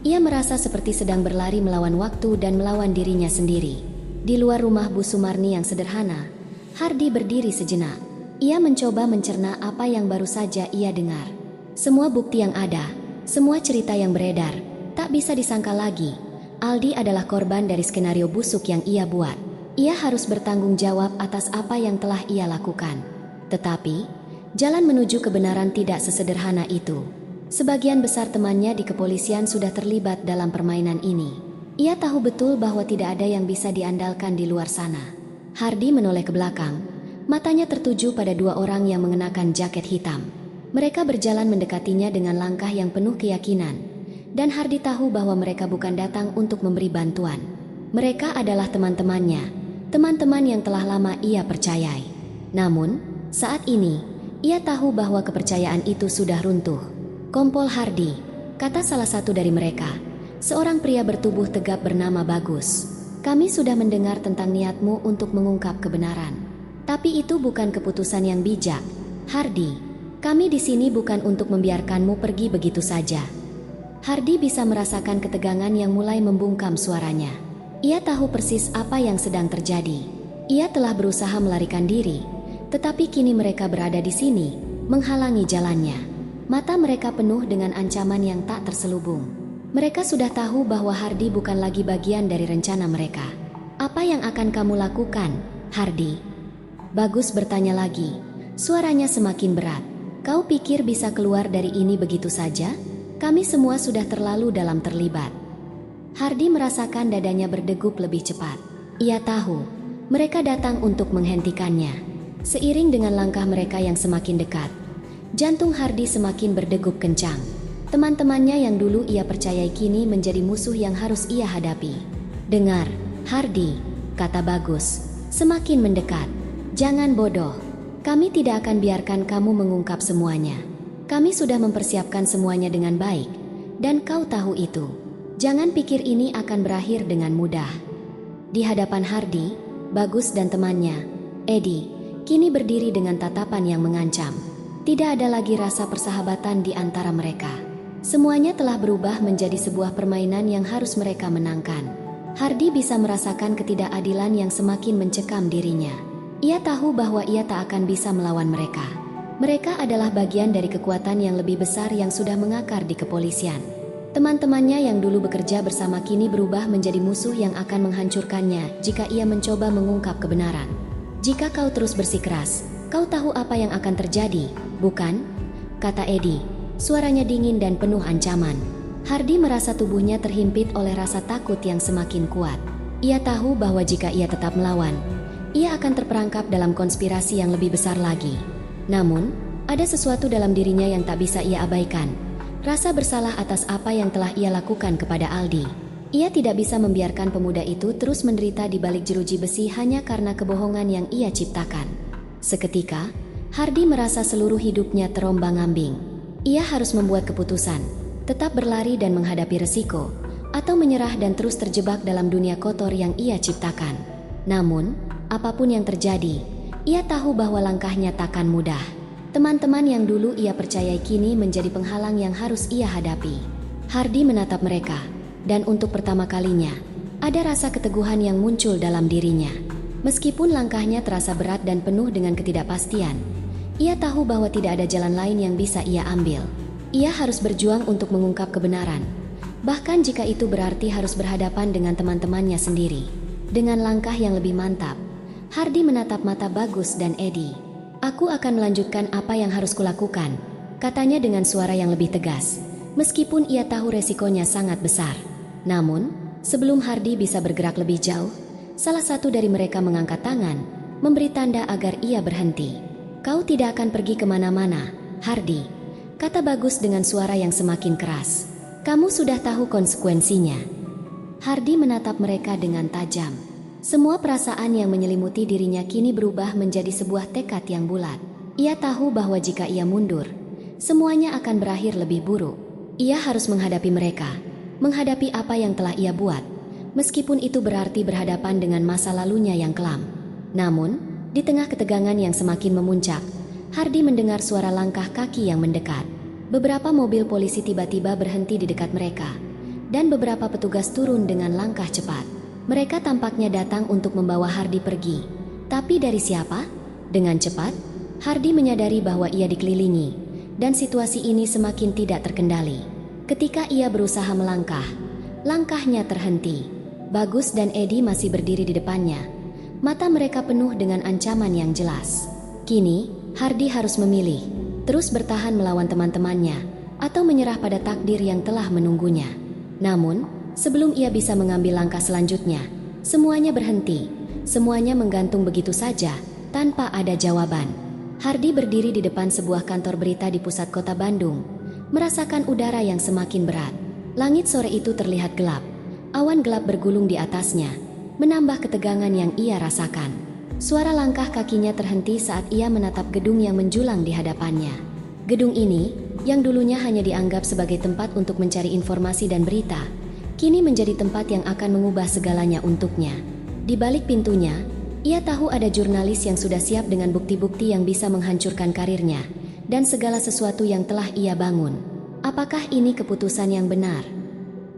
ia merasa seperti sedang berlari melawan waktu dan melawan dirinya sendiri. Di luar rumah Bu Sumarni yang sederhana, Hardy berdiri sejenak. Ia mencoba mencerna apa yang baru saja ia dengar. Semua bukti yang ada, semua cerita yang beredar, tak bisa disangka lagi. Aldi adalah korban dari skenario busuk yang ia buat. Ia harus bertanggung jawab atas apa yang telah ia lakukan. Tetapi, jalan menuju kebenaran tidak sesederhana itu. Sebagian besar temannya di kepolisian sudah terlibat dalam permainan ini. Ia tahu betul bahwa tidak ada yang bisa diandalkan di luar sana. Hardy menoleh ke belakang. Matanya tertuju pada dua orang yang mengenakan jaket hitam. Mereka berjalan mendekatinya dengan langkah yang penuh keyakinan. Dan Hardy tahu bahwa mereka bukan datang untuk memberi bantuan. Mereka adalah teman-temannya, teman-teman yang telah lama ia percayai. Namun, saat ini, ia tahu bahwa kepercayaan itu sudah runtuh. Kompol Hardy, kata salah satu dari mereka, seorang pria bertubuh tegap bernama Bagus. Kami sudah mendengar tentang niatmu untuk mengungkap kebenaran. Tapi itu bukan keputusan yang bijak. Hardy, kami di sini bukan untuk membiarkanmu pergi begitu saja. Hardy bisa merasakan ketegangan yang mulai membungkam suaranya. Ia tahu persis apa yang sedang terjadi. Ia telah berusaha melarikan diri, tetapi kini mereka berada di sini, menghalangi jalannya. Mata mereka penuh dengan ancaman yang tak terselubung. Mereka sudah tahu bahwa Hardy bukan lagi bagian dari rencana mereka. Apa yang akan kamu lakukan, Hardy? Bagus bertanya lagi. Suaranya semakin berat. Kau pikir bisa keluar dari ini begitu saja? Kami semua sudah terlalu dalam terlibat. Hardy merasakan dadanya berdegup lebih cepat. Ia tahu, mereka datang untuk menghentikannya. Seiring dengan langkah mereka yang semakin dekat, jantung Hardy semakin berdegup kencang. Teman-temannya yang dulu ia percayai kini menjadi musuh yang harus ia hadapi. Dengar, Hardy, kata Bagus, semakin mendekat. Jangan bodoh. Kami tidak akan biarkan kamu mengungkap semuanya. Kami sudah mempersiapkan semuanya dengan baik, dan kau tahu itu. Jangan pikir ini akan berakhir dengan mudah. Di hadapan Hardy, Bagus dan temannya, Eddie, kini berdiri dengan tatapan yang mengancam. Tidak ada lagi rasa persahabatan di antara mereka. Semuanya telah berubah menjadi sebuah permainan yang harus mereka menangkan. Hardy bisa merasakan ketidakadilan yang semakin mencekam dirinya. Ia tahu bahwa ia tak akan bisa melawan mereka. Mereka adalah bagian dari kekuatan yang lebih besar yang sudah mengakar di kepolisian. Teman-temannya yang dulu bekerja bersama kini berubah menjadi musuh yang akan menghancurkannya jika ia mencoba mengungkap kebenaran. Jika kau terus bersikeras, kau tahu apa yang akan terjadi, bukan? Kata Eddie, suaranya dingin dan penuh ancaman. Hardy merasa tubuhnya terhimpit oleh rasa takut yang semakin kuat. Ia tahu bahwa jika ia tetap melawan, ia akan terperangkap dalam konspirasi yang lebih besar lagi. Namun, ada sesuatu dalam dirinya yang tak bisa ia abaikan. Rasa bersalah atas apa yang telah ia lakukan kepada Aldi. Ia tidak bisa membiarkan pemuda itu terus menderita di balik jeruji besi hanya karena kebohongan yang ia ciptakan. Seketika, Hardy merasa seluruh hidupnya terombang-ambing. Ia harus membuat keputusan, tetap berlari dan menghadapi resiko, atau menyerah dan terus terjebak dalam dunia kotor yang ia ciptakan. Namun, apapun yang terjadi, ia tahu bahwa langkahnya takkan mudah. Teman-teman yang dulu ia percayai kini menjadi penghalang yang harus ia hadapi. Hardy menatap mereka, dan untuk pertama kalinya, ada rasa keteguhan yang muncul dalam dirinya. Meskipun langkahnya terasa berat dan penuh dengan ketidakpastian, ia tahu bahwa tidak ada jalan lain yang bisa ia ambil. Ia harus berjuang untuk mengungkap kebenaran, bahkan jika itu berarti harus berhadapan dengan teman-temannya sendiri. Dengan langkah yang lebih mantap, Hardy menatap mata Bagus dan Eddie. Aku akan melanjutkan apa yang harus kulakukan, katanya dengan suara yang lebih tegas, meskipun ia tahu resikonya sangat besar. Namun, sebelum Hardy bisa bergerak lebih jauh, salah satu dari mereka mengangkat tangan, memberi tanda agar ia berhenti. Kau tidak akan pergi kemana-mana, Hardy, kata Bagus dengan suara yang semakin keras. Kamu sudah tahu konsekuensinya. Hardy menatap mereka dengan tajam. Semua perasaan yang menyelimuti dirinya kini berubah menjadi sebuah tekad yang bulat. Ia tahu bahwa jika ia mundur, semuanya akan berakhir lebih buruk. Ia harus menghadapi mereka, menghadapi apa yang telah ia buat, meskipun itu berarti berhadapan dengan masa lalunya yang kelam. Namun, di tengah ketegangan yang semakin memuncak, Hardy mendengar suara langkah kaki yang mendekat. Beberapa mobil polisi tiba-tiba berhenti di dekat mereka, dan beberapa petugas turun dengan langkah cepat. Mereka tampaknya datang untuk membawa Hardy pergi. Tapi dari siapa? Dengan cepat, Hardy menyadari bahwa ia dikelilingi, dan situasi ini semakin tidak terkendali. Ketika ia berusaha melangkah, langkahnya terhenti. Bagus dan Eddie masih berdiri di depannya. Mata mereka penuh dengan ancaman yang jelas. Kini, Hardy harus memilih, terus bertahan melawan teman-temannya, atau menyerah pada takdir yang telah menunggunya. Namun, sebelum ia bisa mengambil langkah selanjutnya, semuanya berhenti. Semuanya menggantung begitu saja, tanpa ada jawaban. Hardy berdiri di depan sebuah kantor berita di pusat kota Bandung, merasakan udara yang semakin berat. Langit sore itu terlihat gelap. Awan gelap bergulung di atasnya, menambah ketegangan yang ia rasakan. Suara langkah kakinya terhenti saat ia menatap gedung yang menjulang di hadapannya. Gedung ini, yang dulunya hanya dianggap sebagai tempat untuk mencari informasi dan berita, kini menjadi tempat yang akan mengubah segalanya untuknya. Di balik pintunya, ia tahu ada jurnalis yang sudah siap dengan bukti-bukti yang bisa menghancurkan karirnya, dan segala sesuatu yang telah ia bangun. Apakah ini keputusan yang benar?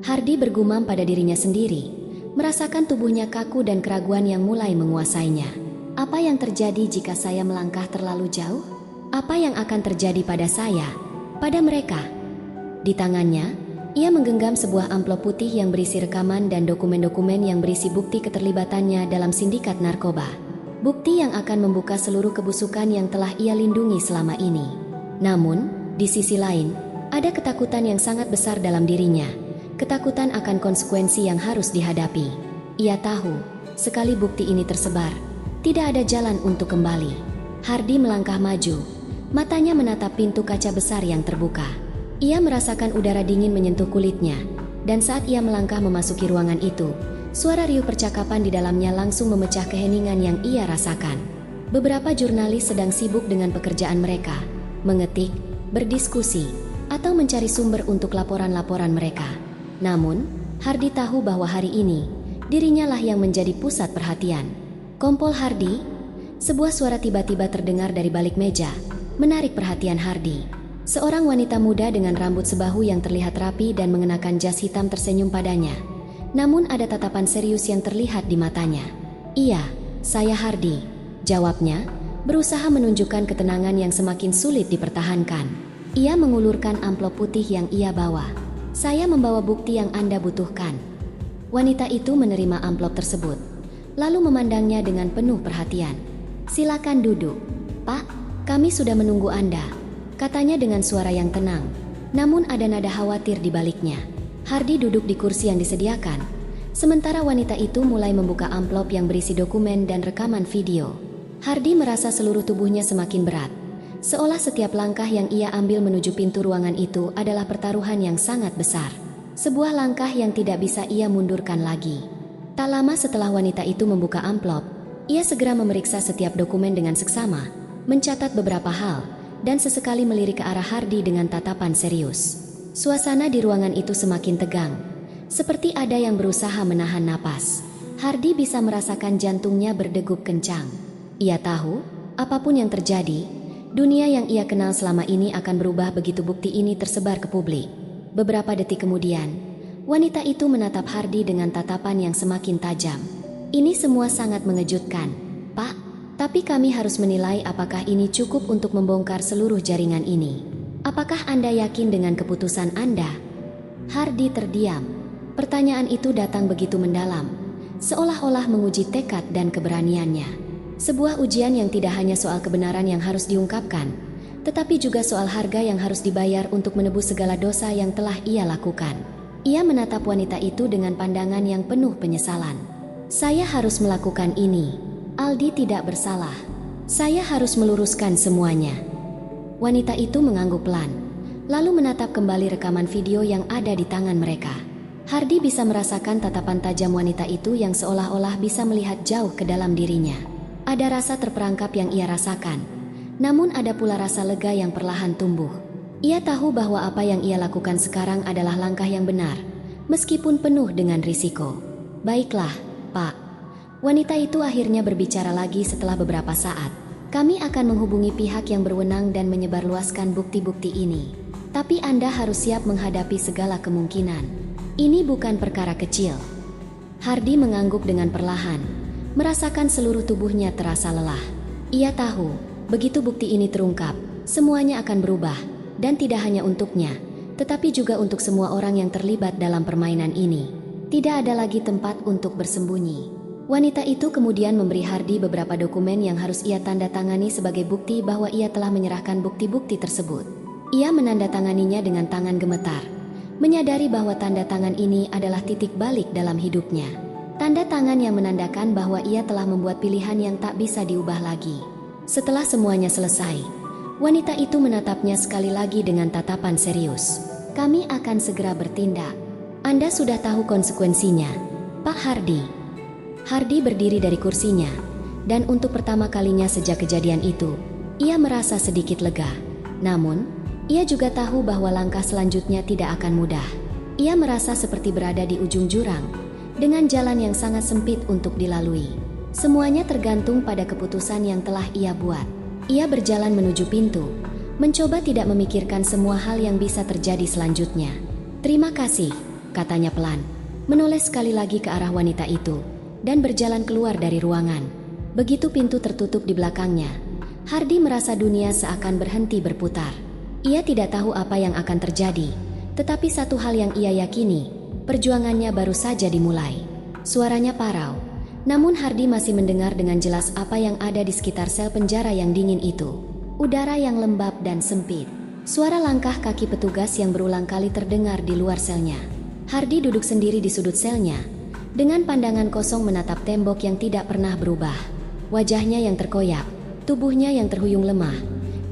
Hardy bergumam pada dirinya sendiri, merasakan tubuhnya kaku dan keraguan yang mulai menguasainya. Apa yang terjadi jika saya melangkah terlalu jauh? Apa yang akan terjadi pada saya? Pada mereka? Di tangannya, ia menggenggam sebuah amplop putih yang berisi rekaman dan dokumen-dokumen yang berisi bukti keterlibatannya dalam sindikat narkoba. Bukti yang akan membuka seluruh kebusukan yang telah ia lindungi selama ini. Namun, di sisi lain, ada ketakutan yang sangat besar dalam dirinya. Ketakutan akan konsekuensi yang harus dihadapi. Ia tahu, sekali bukti ini tersebar, tidak ada jalan untuk kembali. Hardy melangkah maju, matanya menatap pintu kaca besar yang terbuka. Ia merasakan udara dingin menyentuh kulitnya, dan saat ia melangkah memasuki ruangan itu, Suara riuh percakapan di dalamnya langsung memecah keheningan yang ia rasakan. Beberapa jurnalis sedang sibuk dengan pekerjaan mereka, mengetik, berdiskusi, atau mencari sumber untuk laporan-laporan mereka. Namun, Hardy tahu bahwa hari ini, dirinya lah yang menjadi pusat perhatian. "Kompol Hardy?" Sebuah suara tiba-tiba terdengar dari balik meja, menarik perhatian Hardy. Seorang wanita muda dengan rambut sebahu yang terlihat rapi dan mengenakan jas hitam tersenyum padanya. Namun ada tatapan serius yang terlihat di matanya. "Iya, saya Hardy," jawabnya, berusaha menunjukkan ketenangan yang semakin sulit dipertahankan. Ia mengulurkan amplop putih yang ia bawa. "Saya membawa bukti yang Anda butuhkan." Wanita itu menerima amplop tersebut, lalu memandangnya dengan penuh perhatian. "Silakan duduk, Pak, kami sudah menunggu Anda," katanya dengan suara yang tenang, namun ada nada khawatir di baliknya. Hardy duduk di kursi yang disediakan, sementara wanita itu mulai membuka amplop yang berisi dokumen dan rekaman video. Hardy merasa seluruh tubuhnya semakin berat, seolah setiap langkah yang ia ambil menuju pintu ruangan itu adalah pertaruhan yang sangat besar. Sebuah langkah yang tidak bisa ia mundurkan lagi. Tak lama setelah wanita itu membuka amplop, ia segera memeriksa setiap dokumen dengan seksama, mencatat beberapa hal, dan sesekali melirik ke arah Hardy dengan tatapan serius. Suasana di ruangan itu semakin tegang, seperti ada yang berusaha menahan napas. Hardy bisa merasakan jantungnya berdegup kencang. Ia tahu, apapun yang terjadi, dunia yang ia kenal selama ini akan berubah begitu bukti ini tersebar ke publik. Beberapa detik kemudian, wanita itu menatap Hardy dengan tatapan yang semakin tajam. "Ini semua sangat mengejutkan, Pak, tapi kami harus menilai apakah ini cukup untuk membongkar seluruh jaringan ini. Apakah Anda yakin dengan keputusan Anda?" Hardy terdiam. Pertanyaan itu datang begitu mendalam, seolah-olah menguji tekad dan keberaniannya. Sebuah ujian yang tidak hanya soal kebenaran yang harus diungkapkan, tetapi juga soal harga yang harus dibayar untuk menebus segala dosa yang telah ia lakukan. Ia menatap wanita itu dengan pandangan yang penuh penyesalan. "Saya harus melakukan ini. Aldi tidak bersalah. Saya harus meluruskan semuanya." Wanita itu mengangguk pelan, lalu menatap kembali rekaman video yang ada di tangan mereka. Hardy bisa merasakan tatapan tajam wanita itu yang seolah-olah bisa melihat jauh ke dalam dirinya. Ada rasa terperangkap yang ia rasakan, namun ada pula rasa lega yang perlahan tumbuh. Ia tahu bahwa apa yang ia lakukan sekarang adalah langkah yang benar, meskipun penuh dengan risiko. "Baiklah, Pak." Wanita itu akhirnya berbicara lagi setelah beberapa saat. "Kami akan menghubungi pihak yang berwenang dan menyebarluaskan bukti-bukti ini. Tapi Anda harus siap menghadapi segala kemungkinan. Ini bukan perkara kecil." Hardy mengangguk dengan perlahan, merasakan seluruh tubuhnya terasa lelah. Ia tahu, begitu bukti ini terungkap, semuanya akan berubah, dan tidak hanya untuknya, tetapi juga untuk semua orang yang terlibat dalam permainan ini. Tidak ada lagi tempat untuk bersembunyi. Wanita itu kemudian memberi Hardy beberapa dokumen yang harus ia tanda tangani sebagai bukti bahwa ia telah menyerahkan bukti-bukti tersebut. Ia menandatanganinya dengan tangan gemetar, menyadari bahwa tanda tangan ini adalah titik balik dalam hidupnya. Tanda tangan yang menandakan bahwa ia telah membuat pilihan yang tak bisa diubah lagi. Setelah semuanya selesai, wanita itu menatapnya sekali lagi dengan tatapan serius. "Kami akan segera bertindak. Anda sudah tahu konsekuensinya, Pak Hardy." Hardy berdiri dari kursinya, dan untuk pertama kalinya sejak kejadian itu, ia merasa sedikit lega. Namun, ia juga tahu bahwa langkah selanjutnya tidak akan mudah. Ia merasa seperti berada di ujung jurang, dengan jalan yang sangat sempit untuk dilalui. Semuanya tergantung pada keputusan yang telah ia buat. Ia berjalan menuju pintu, mencoba tidak memikirkan semua hal yang bisa terjadi selanjutnya. "Terima kasih," katanya pelan, menoleh sekali lagi ke arah wanita itu, dan berjalan keluar dari ruangan. Begitu pintu tertutup di belakangnya, Hardy merasa dunia seakan berhenti berputar. Ia tidak tahu apa yang akan terjadi, tetapi satu hal yang ia yakini, perjuangannya baru saja dimulai. Suaranya parau, namun Hardy masih mendengar dengan jelas apa yang ada di sekitar sel penjara yang dingin itu. Udara yang lembab dan sempit. Suara langkah kaki petugas yang berulang kali terdengar di luar selnya. Hardy duduk sendiri di sudut selnya, dengan pandangan kosong menatap tembok yang tidak pernah berubah. Wajahnya yang terkoyak, tubuhnya yang terhuyung lemah,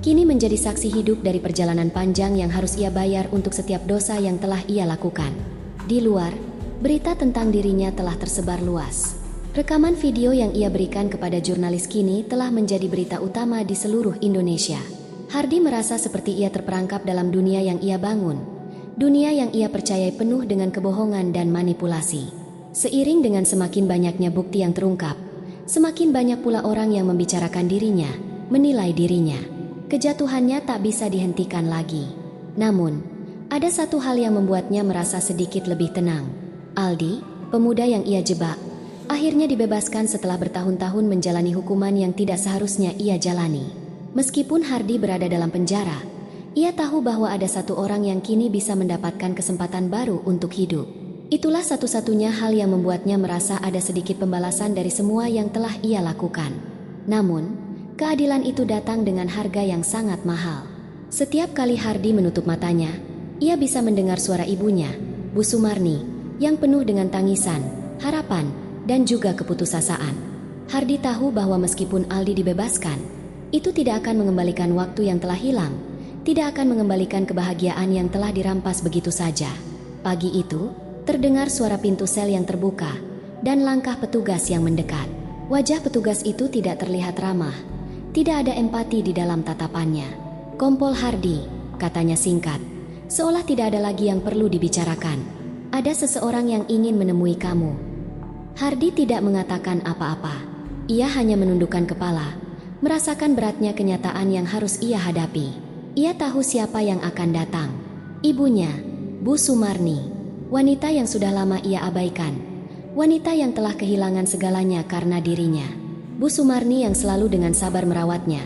kini menjadi saksi hidup dari perjalanan panjang yang harus ia bayar untuk setiap dosa yang telah ia lakukan. Di luar, berita tentang dirinya telah tersebar luas. Rekaman video yang ia berikan kepada jurnalis kini telah menjadi berita utama di seluruh Indonesia. Hardi merasa seperti ia terperangkap dalam dunia yang ia bangun. Dunia yang ia percayai penuh dengan kebohongan dan manipulasi. Seiring dengan semakin banyaknya bukti yang terungkap, semakin banyak pula orang yang membicarakan dirinya, menilai dirinya. Kejatuhannya tak bisa dihentikan lagi. Namun, ada satu hal yang membuatnya merasa sedikit lebih tenang. Aldi, pemuda yang ia jebak, akhirnya dibebaskan setelah bertahun-tahun menjalani hukuman yang tidak seharusnya ia jalani. Meskipun Hardi berada dalam penjara, ia tahu bahwa ada satu orang yang kini bisa mendapatkan kesempatan baru untuk hidup. Itulah satu-satunya hal yang membuatnya merasa ada sedikit pembalasan dari semua yang telah ia lakukan. Namun, keadilan itu datang dengan harga yang sangat mahal. Setiap kali Hardi menutup matanya, ia bisa mendengar suara ibunya, Bu Sumarni, yang penuh dengan tangisan, harapan, dan juga keputusasaan. Hardi tahu bahwa meskipun Aldi dibebaskan, itu tidak akan mengembalikan waktu yang telah hilang, tidak akan mengembalikan kebahagiaan yang telah dirampas begitu saja. Pagi itu, terdengar suara pintu sel yang terbuka, dan langkah petugas yang mendekat. Wajah petugas itu tidak terlihat ramah, tidak ada empati di dalam tatapannya. "Kompol Hardi," katanya singkat, seolah tidak ada lagi yang perlu dibicarakan. "Ada seseorang yang ingin menemui kamu." Hardi tidak mengatakan apa-apa. Ia hanya menundukkan kepala, merasakan beratnya kenyataan yang harus ia hadapi. Ia tahu siapa yang akan datang. Ibunya, Bu Sumarni, wanita yang sudah lama ia abaikan, wanita yang telah kehilangan segalanya karena dirinya. Bu Sumarni yang selalu dengan sabar merawatnya,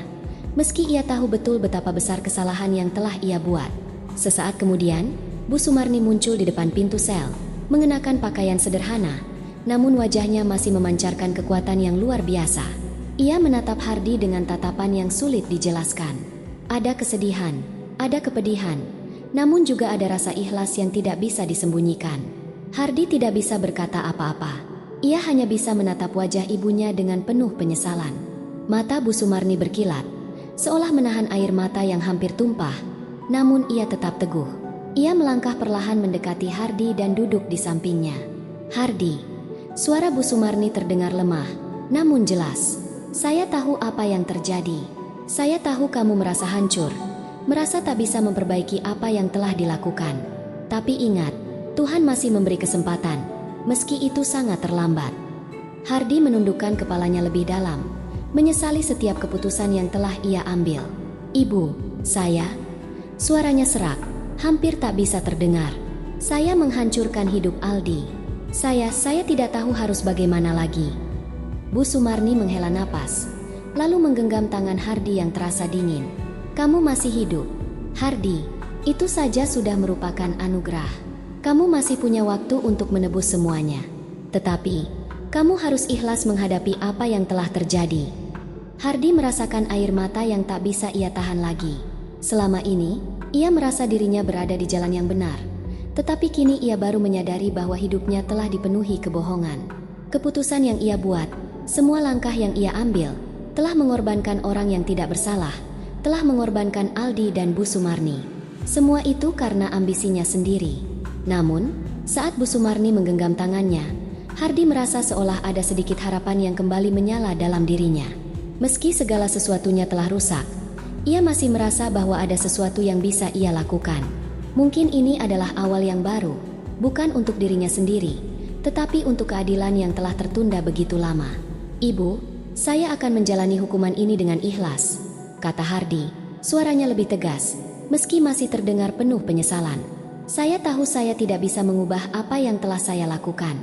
meski ia tahu betul betapa besar kesalahan yang telah ia buat. Sesaat kemudian, Bu Sumarni muncul di depan pintu sel, mengenakan pakaian sederhana, namun wajahnya masih memancarkan kekuatan yang luar biasa. Ia menatap Hardi dengan tatapan yang sulit dijelaskan. Ada kesedihan, ada kepedihan, namun juga ada rasa ikhlas yang tidak bisa disembunyikan. Hardi tidak bisa berkata apa-apa. Ia hanya bisa menatap wajah ibunya dengan penuh penyesalan. Mata Bu Sumarni berkilat, seolah menahan air mata yang hampir tumpah, namun ia tetap teguh. Ia melangkah perlahan mendekati Hardi dan duduk di sampingnya. "Hardi," suara Bu Sumarni terdengar lemah, namun jelas. "Saya tahu apa yang terjadi. Saya tahu kamu merasa hancur, merasa tak bisa memperbaiki apa yang telah dilakukan. Tapi ingat, Tuhan masih memberi kesempatan, meski itu sangat terlambat." Hardi menundukkan kepalanya lebih dalam, menyesali setiap keputusan yang telah ia ambil. "Ibu, saya..." Suaranya serak, hampir tak bisa terdengar. "Saya menghancurkan hidup Aldi. Saya tidak tahu harus bagaimana lagi." Bu Sumarni menghela napas, lalu menggenggam tangan Hardi yang terasa dingin. "Kamu masih hidup, Hardi. Itu saja sudah merupakan anugerah. Kamu masih punya waktu untuk menebus semuanya. Tetapi, kamu harus ikhlas menghadapi apa yang telah terjadi." Hardi merasakan air mata yang tak bisa ia tahan lagi. Selama ini, ia merasa dirinya berada di jalan yang benar. Tetapi kini ia baru menyadari bahwa hidupnya telah dipenuhi kebohongan. Keputusan yang ia buat, semua langkah yang ia ambil, telah mengorbankan orang yang tidak bersalah, telah mengorbankan Aldi dan Bu Sumarni. Semua itu karena ambisinya sendiri. Namun, saat Bu Sumarni menggenggam tangannya, Hardi merasa seolah ada sedikit harapan yang kembali menyala dalam dirinya. Meski segala sesuatunya telah rusak, ia masih merasa bahwa ada sesuatu yang bisa ia lakukan. Mungkin ini adalah awal yang baru, bukan untuk dirinya sendiri, tetapi untuk keadilan yang telah tertunda begitu lama. "Ibu, saya akan menjalani hukuman ini dengan ikhlas," kata Hardi, suaranya lebih tegas, meski masih terdengar penuh penyesalan. "Saya tahu saya tidak bisa mengubah apa yang telah saya lakukan,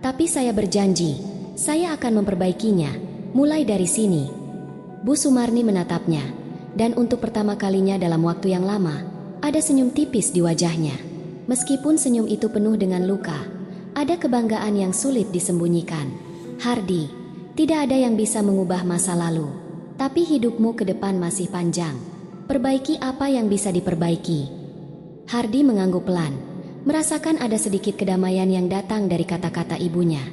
tapi saya berjanji, saya akan memperbaikinya, mulai dari sini." Bu Sumarni menatapnya, dan untuk pertama kalinya dalam waktu yang lama, ada senyum tipis di wajahnya. Meskipun senyum itu penuh dengan luka, ada kebanggaan yang sulit disembunyikan. "Hardi, tidak ada yang bisa mengubah masa lalu, tapi hidupmu ke depan masih panjang. Perbaiki apa yang bisa diperbaiki." Hardi mengangguk pelan, merasakan ada sedikit kedamaian yang datang dari kata-kata ibunya.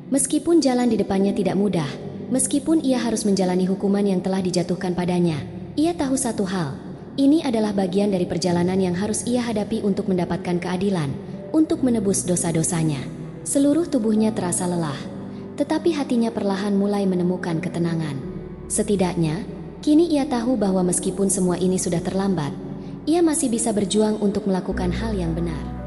Meskipun jalan di depannya tidak mudah, meskipun ia harus menjalani hukuman yang telah dijatuhkan padanya, ia tahu satu hal. Ini adalah bagian dari perjalanan yang harus ia hadapi untuk mendapatkan keadilan, untuk menebus dosa-dosanya. Seluruh tubuhnya terasa lelah, tetapi hatinya perlahan mulai menemukan ketenangan. Setidaknya, kini ia tahu bahwa meskipun semua ini sudah terlambat, ia masih bisa berjuang untuk melakukan hal yang benar.